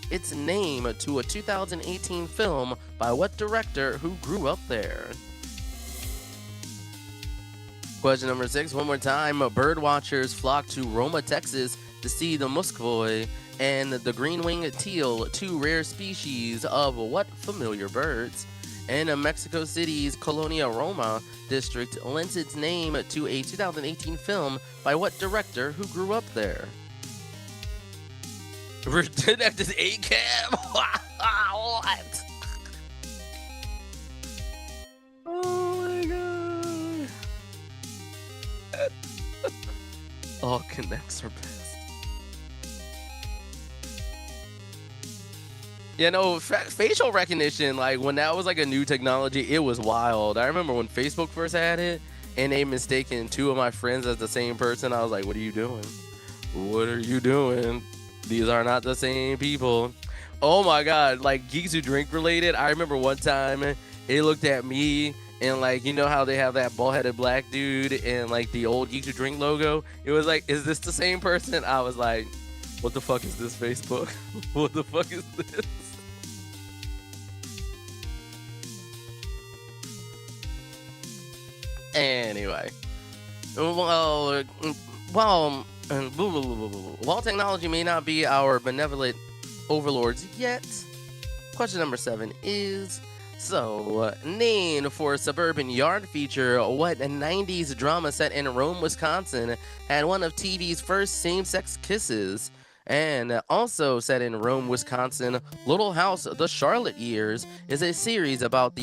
its name to a 2018 film by what director who grew up there? Question number 6, one more time. Bird watchers flock to Roma, Texas to see the muskoi and the green-winged teal, 2 rare species of what familiar birds? And Mexico City's Colonia Roma district lent its name to a 2018 film by what director who grew up there? Detective ACAB? What? Oh my god. All connects are best. Yeah, no, facial recognition, like when that was like a new technology, it was wild. I remember when Facebook first had it and they mistaken 2 of my friends as the same person. I was like, what are you doing? What are you doing? These are not the same people. Oh my God, like Geeks Who Drink related. I remember one time it looked at me and like, you know how they have that bald-headed black dude and like the old Geeks Who Drink logo? It was like, is this the same person? I was like, what the fuck is this, Facebook? What the fuck is this? Anyway, while technology may not be our benevolent overlords yet, question number 7 is, so, named for a suburban yard feature, what 90s drama set in Rome, Wisconsin had one of TV's first same-sex kisses? And also set in Rome, Wisconsin, Little House, The Charlotte Years is a series about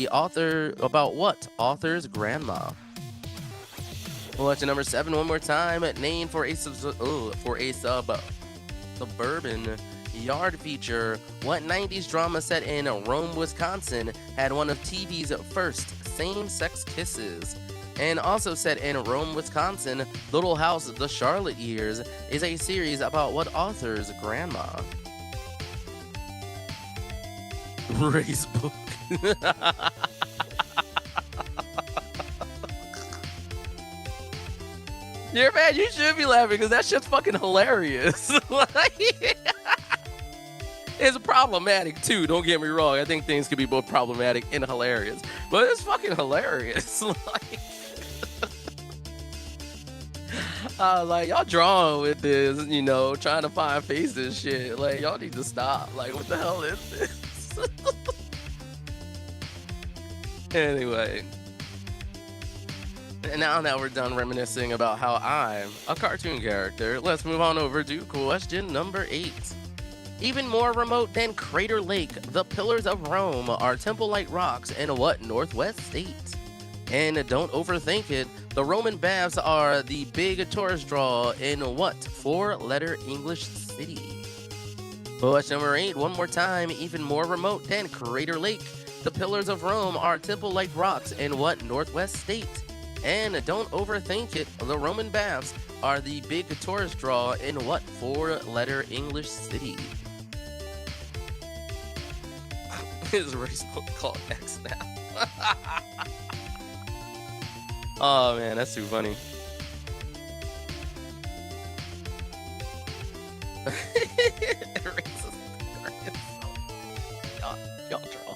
what author's grandma? Question number 7, one more time. Named for a suburban yard feature, what 90s drama set in Rome, Wisconsin had one of TV's first same-sex kisses? And also set in Rome, Wisconsin, Little House, The Charlotte Years is a series about what author's grandma? Race book. Yeah, man, you should be laughing because that shit's fucking hilarious. It's problematic too. Don't get me wrong. I think things can be both problematic and hilarious, but it's fucking hilarious. Like y'all drawing with this, you know, trying to find faces and shit. Like y'all need to stop. Like what the hell is this? Anyway, and now that we're done reminiscing about how I'm a cartoon character, let's move on over to question number 8. Even more remote than Crater Lake, the Pillars of Rome are temple-like rocks in what Northwest state? And don't overthink it, the Roman baths are the big tourist draw in what 4-letter English city? Question number 8, one more time. Even more remote than Crater Lake, the Pillars of Rome are temple-like rocks in what Northwest state? And don't overthink it, the Roman baths are the big tourist draw in what 4-letter English city? His race book called X now. Oh man, that's too funny. Y'all draw.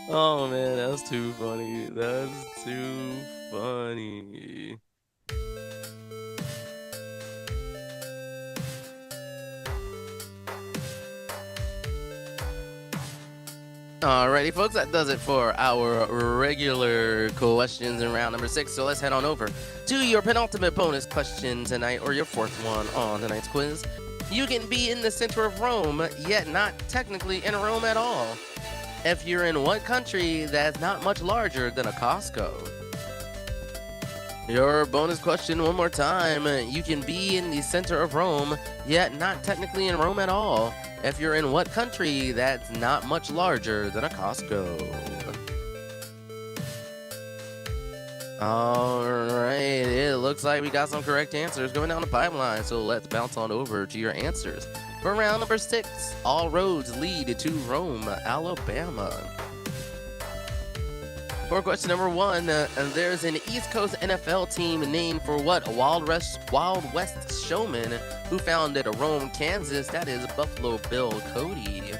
Oh man, that's too funny. That's too funny. Alrighty, folks, that does it for our regular questions in round number 6. So let's head on over to your penultimate bonus question tonight, or your 4th one on tonight's quiz. You can be in the center of Rome, yet not technically in Rome at all, if you're in what country that's not much larger than a Costco? Your bonus question one more time. You can be in the center of Rome, yet not technically in Rome at all, if you're in what country that's not much larger than a Costco? Alright, it looks like we got some correct answers going down the pipeline, so let's bounce on over to your answers. For round number 6, all roads lead to Rome, Alabama. For question number 1, there's an East Coast NFL team named for what Wild West showman who founded Rome, Kansas? That is Buffalo Bill Cody.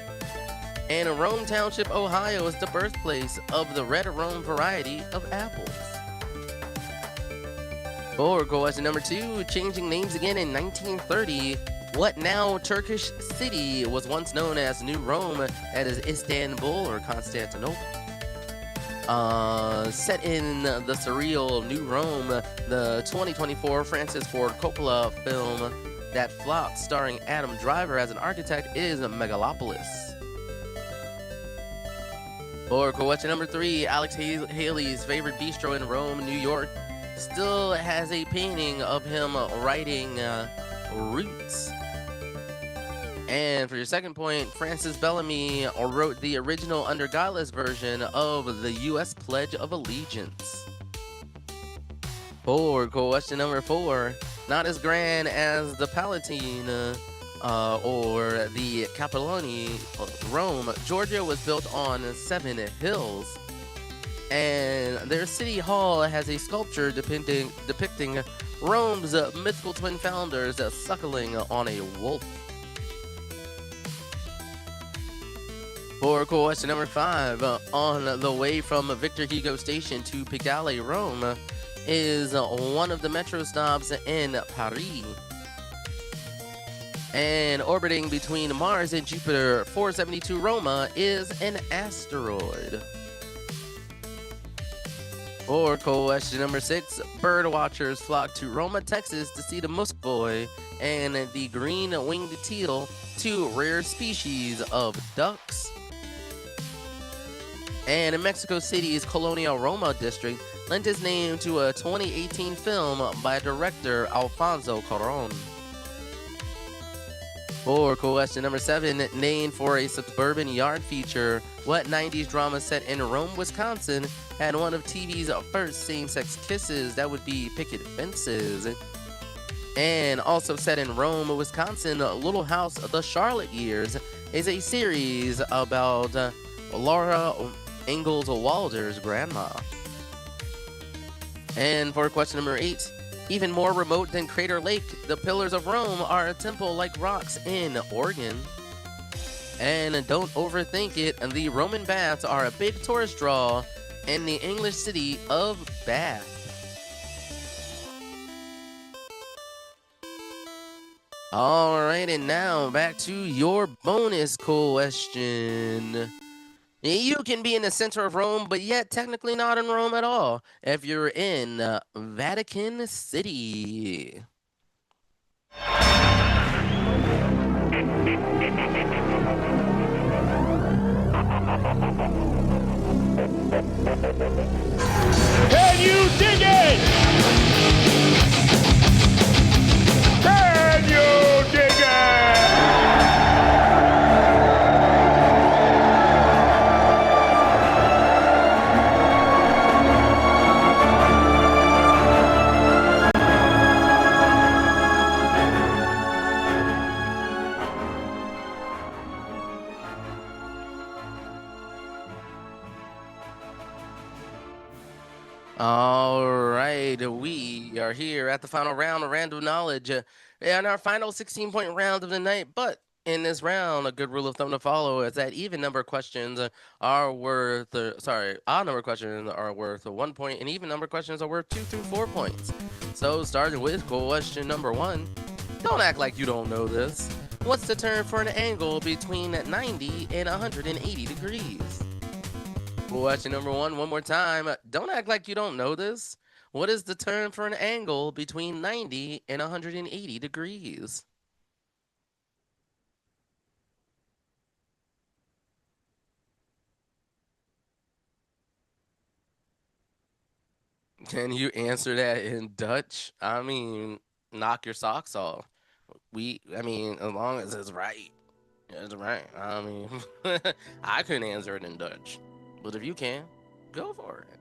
And Rome Township, Ohio is the birthplace of the red Rome variety of apples. For question number 2, changing names again in 1930. What now Turkish city was once known as New Rome, that is Istanbul or Constantinople? Set in the surreal New Rome, the 2024 Francis Ford Coppola film that flopped, starring Adam Driver as an architect, is Megalopolis. For question number 3, Alex Haley's favorite bistro in Rome, New York, still has a painting of him writing Roots. And for your second point, Francis Bellamy wrote the original under Godless version of the U.S. Pledge of Allegiance. For question number 4, not as grand as the Palatine or the Capitolini, Rome, Georgia was built on 7 hills. And their city hall has a sculpture depicting Rome's mythical twin founders suckling on a wolf. For question number 5, on the way from Victor Hugo Station to Pigalle, Rome, is one of the metro stops in Paris. And orbiting between Mars and Jupiter 472 Roma is an asteroid. For question number 6, bird watchers flock to Roma, Texas to see the muskboy and the green-winged teal, 2 rare species of ducks. And in Mexico City's Colonia Roma district lent its name to a 2018 film by director Alfonso Cuarón. For question number 7, named for a suburban yard feature, what 90s drama set in Rome, Wisconsin had one of TV's first same-sex kisses? That would be Picket Fences. And also set in Rome, Wisconsin, Little House of the Charlotte Years is a series about Laura Ingalls Wilder's grandma. And for question number 8, Even more remote than Crater Lake, the Pillars of Rome are a temple-like rocks in Oregon. And don't overthink it, the Roman baths are a big tourist draw in the English city of Bath. Alright, and now back to your bonus question. You can be in the center of Rome, but yet technically not in Rome at all if you're in Vatican City. Can you dig it? Can you dig it? All right, we are here at the final round of random knowledge and our final 16-point round of the night. But in this round, a good rule of thumb to follow is that even number questions are worth, odd number questions are worth 1 point, and even number questions are worth 2 through 4 points. So starting with question number 1, don't act like you don't know this. What's the term for an angle between 90 and 180 degrees? Question number 1, one more time. Don't act like you don't know this. What is the term for an angle between 90 and 180 degrees? Can you answer that in Dutch? I mean, knock your socks off. As long as it's right. It's right. I mean, I couldn't answer it in Dutch. But if you can, go for it.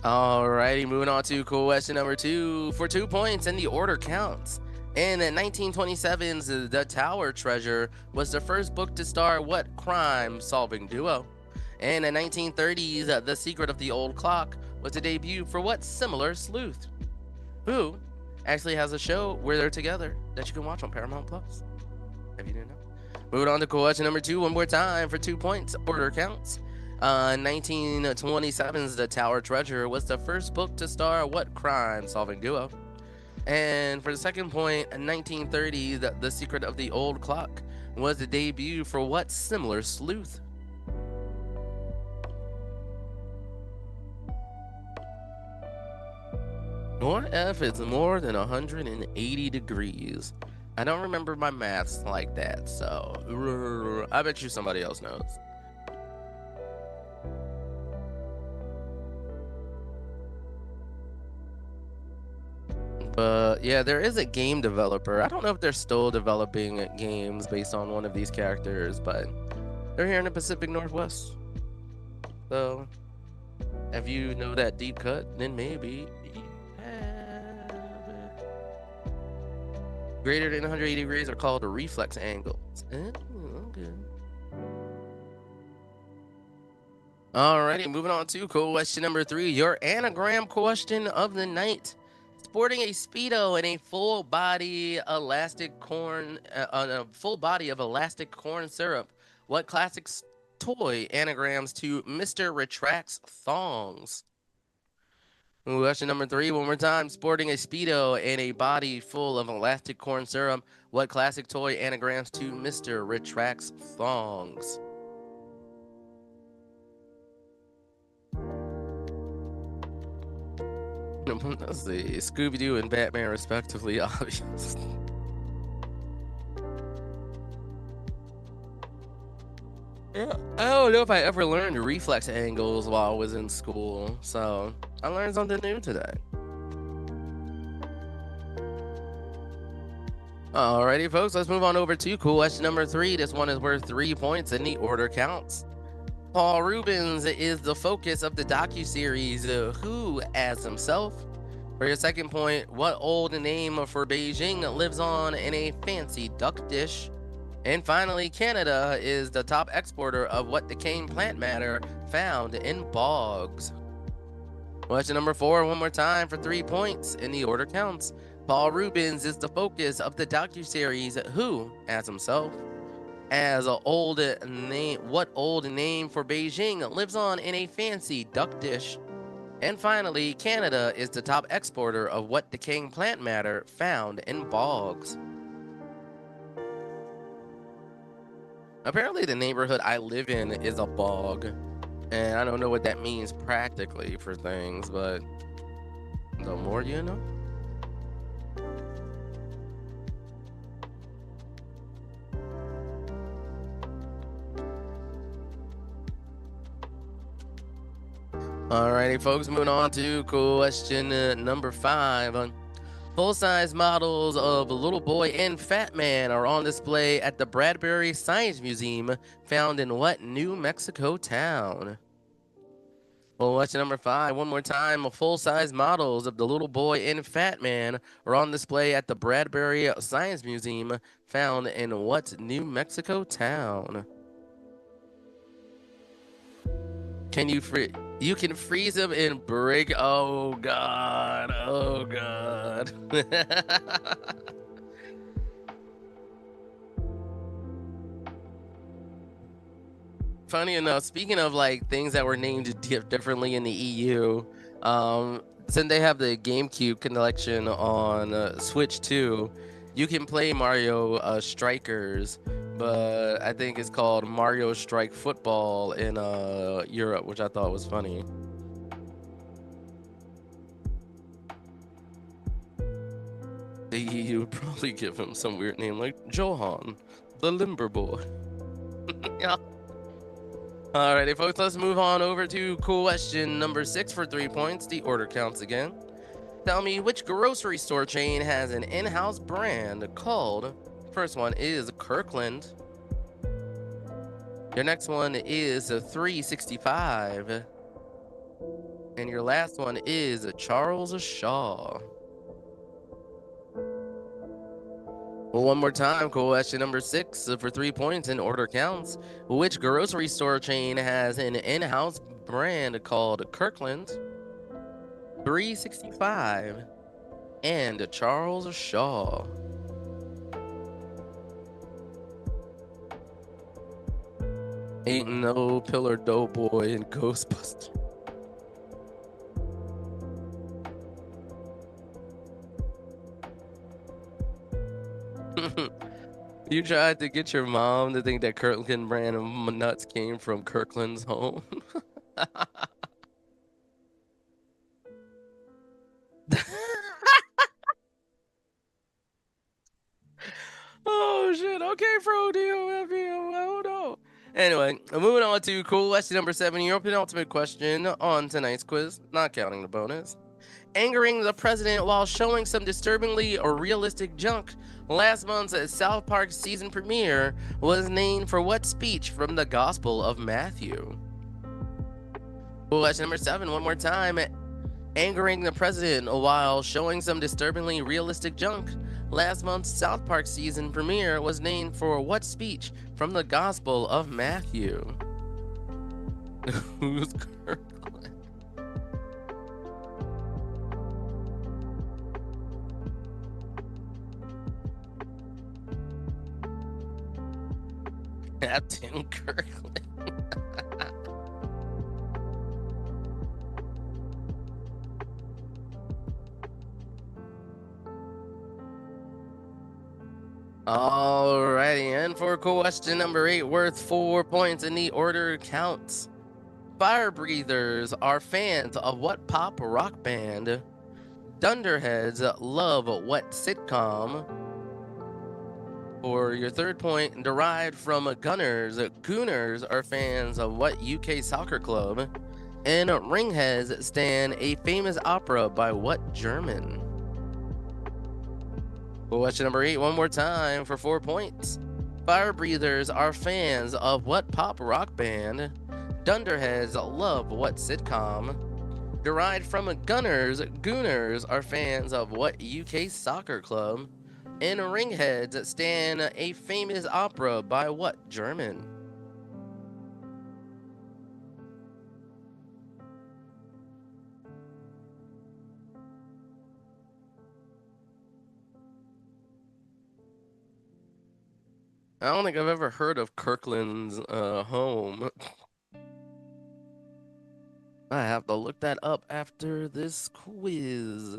Alrighty, moving on to question number 2 for 2 points, and the order counts. In 1927's The Tower Treasure was the first book to star what crime-solving duo? In the 1930s, The Secret of the Old Clock was the debut for what similar sleuth? Who actually has a show where they're together that you can watch on Paramount Plus, if you didn't know. Moving on to question number 2 one more time for 2 points. Order counts. 1927's The Tower Treasure was the first book to star what crime-solving duo? And for the second point, 1930's The Secret of the Old Clock was the debut for what similar sleuth? What if it's more than 180 degrees? I don't remember my maths like that, so I bet you somebody else knows. But yeah, there is a game developer. I don't know if they're still developing games based on one of these characters, but they're here in the Pacific Northwest. So if you know that deep cut, then maybe you have it. Greater than 180 degrees are called reflex angles. Okay. Alrighty, moving on to question number 3, your anagram question of the night. Sporting a Speedo and a full body elastic corn, of elastic corn syrup, what classic toy anagrams to Mr. Retracts Thongs? Question number 3, one more time. Sporting a Speedo and a body full of elastic corn syrup, what classic toy anagrams to Mr. Retracts Thongs? Let's see, Scooby-Doo and Batman respectively, obvious. Yeah, I don't know if I ever learned reflex angles while I was in school, so I learned something new today. Alrighty, folks, let's move on over to question number 3. This one is worth 3 points, and the order counts. Paul Rubens is the focus of the docuseries Who as himself? For your second point, what old name for Beijing lives on in a fancy duck dish? And finally, Canada is the top exporter of what decaying plant matter found in bogs? Question number 4, one more time for 3 points, and the order counts. Paul Rubens is the focus of the docuseries Who as himself. As a old name, what old name for Beijing lives on in a fancy duck dish? And finally, Canada is the top exporter of what decaying plant matter found in bogs? Apparently, the neighborhood I live in is a bog, and I don't know what that means practically for things, but the more you know. Alrighty, folks, moving on to question number 5. Full-size models of Little Boy and Fat Man are on display at the Bradbury Science Museum, found in what New Mexico town? Well, question number 5, one more time. Full-size models of the Little Boy and Fat Man are on display at the Bradbury Science Museum, found in what New Mexico town? You can freeze them and break. Oh god. Oh god. Funny enough, speaking of like things that were named differently in the EU, since they have the GameCube collection on Switch 2, you can play Mario Strikers, but I think it's called Mario Strike Football in Europe, which I thought was funny. The EU would probably give him some weird name like Johan, the Limber Boy. Yeah. Alrighty, folks, let's move on over to question number 6 for 3 points. The order counts again. Tell me which grocery store chain has an in-house brand called, first one is Kirkland. Your next one is 365. And your last one is Charles Shaw. Well, one more time, question number 6 for 3 points and order counts. Which grocery store chain has an in-house brand called Kirkland, 365, and Charles Shaw? Ain't no Pillar Doughboy in Ghostbusters. You tried to get your mom to think that Kirkland brand of nuts came from Kirkland's home. Oh shit. Okay, Frodo. Oh no. Anyway, moving on to question number 7, your penultimate question on tonight's quiz, not counting the bonus. Angering the president while showing some disturbingly realistic junk, last month's South Park season premiere was named for what speech from the Gospel of Matthew? Question number 7, one more time. Angering the president while showing some disturbingly realistic junk, last month's South Park season premiere was named for what speech from the Gospel of Matthew? Who's Kirkland? Captain Kirkland. Alrighty, and for question number 8, worth 4 points in the order counts. Fire breathers are fans of what pop rock band? Dunderheads love what sitcom? For your third point, derived from Gunners, Gooners are fans of what UK soccer club? And Ringheads stand a famous opera by what German? Question number 8, one more time for 4 points. Fire breathers are fans of what pop rock band? Dunderheads love what sitcom? Derived from Gunners, Gooners are fans of what UK soccer club? And Ringheads stand a famous opera by what German? I don't think I've ever heard of Kirkland's home. I have to look that up after this quiz.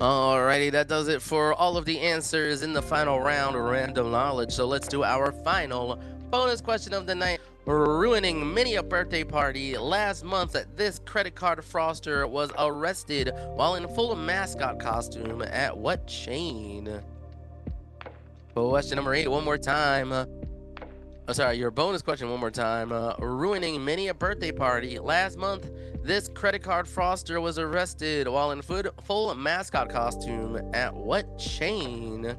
Alrighty, that does it for all of the answers in the final round of random knowledge. So let's do our final bonus question of the night. Ruining many a birthday party. Last month, this credit card froster was arrested while in full mascot costume at what chain? Question number 8, one more time. Your bonus question one more time. Ruining many a birthday party. Last month, this credit card froster was arrested while in full mascot costume at what chain?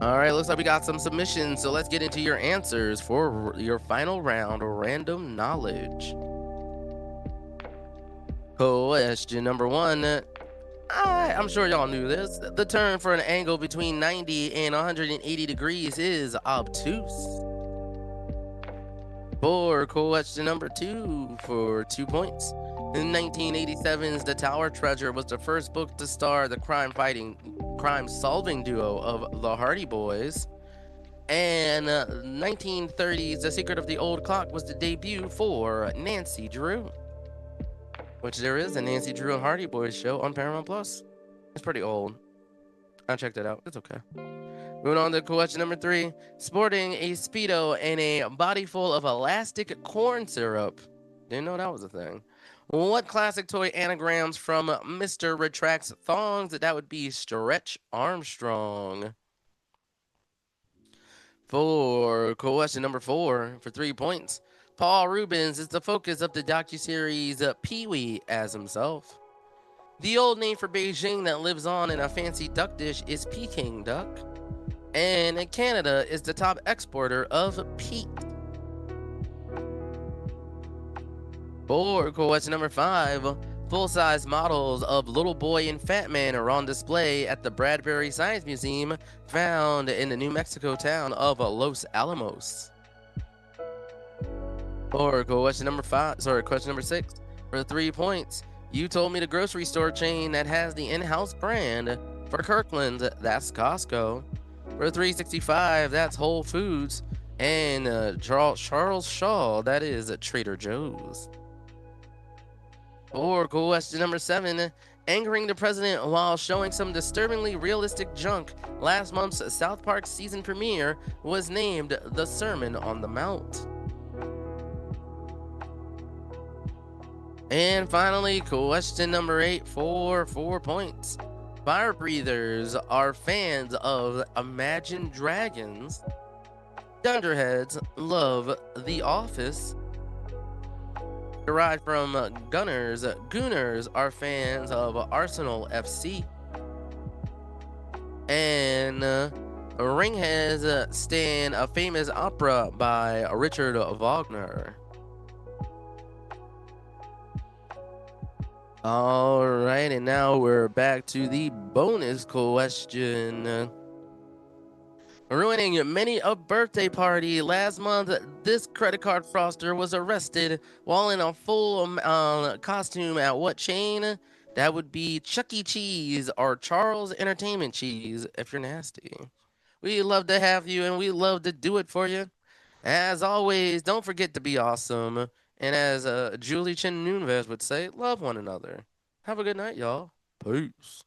All right, looks like we got some submissions, so let's get into your answers for your final round of random knowledge. Question number 1. I'm sure y'all knew this. The term for an angle between 90 and 180 degrees is obtuse. For question number 2 for 2 points. In 1987's The Tower Treasure was the first book to star the crime-solving duo of the Hardy Boys. And 1930's The Secret of the Old Clock was the debut for Nancy Drew, which there is a Nancy Drew and Hardy Boys show on Paramount Plus. It's pretty old. I checked it out. It's okay. Moving on to question number 3. Sporting a Speedo and a body full of elastic corn syrup. Didn't know that was a thing. What classic toy anagrams from Mr. Retracts Thongs? That would be Stretch Armstrong. For question number 4 for 3 points. Paul Reubens is the focus of the docuseries Pee-wee as himself. The old name for Beijing that lives on in a fancy duck dish is Peking duck. And Canada is the top exporter of peat. For question number 5, full-size models of Little Boy and Fat Man are on display at the Bradbury Science Museum found in the New Mexico town of Los Alamos. For question number 6, for 3 points. You told me the grocery store chain that has the in-house brand. For Kirkland, that's Costco. For 365, that's Whole Foods. And Charles Shaw, that is Trader Joe's. For question number 7, angering the president while showing some disturbingly realistic junk. Last month's South Park season premiere was named The Sermon on the Mount. And finally, question number 8 for 4 points. Fire breathers are fans of Imagine Dragons. Dunderheads love The Office. Derived from Gunners, Gooners are fans of Arsenal FC. And Ringheads stand a famous opera by Richard Wagner. All right, and now we're back to the bonus question. Ruining many a birthday party. Last month, this credit card froster was arrested while in a full costume at what chain? That would be Chuck E. Cheese or Charles Entertainment Cheese, if you're nasty. We love to have you, and we love to do it for you. As always, don't forget to be awesome. And as Julie Chen Nunez would say, love one another. Have a good night, y'all. Peace.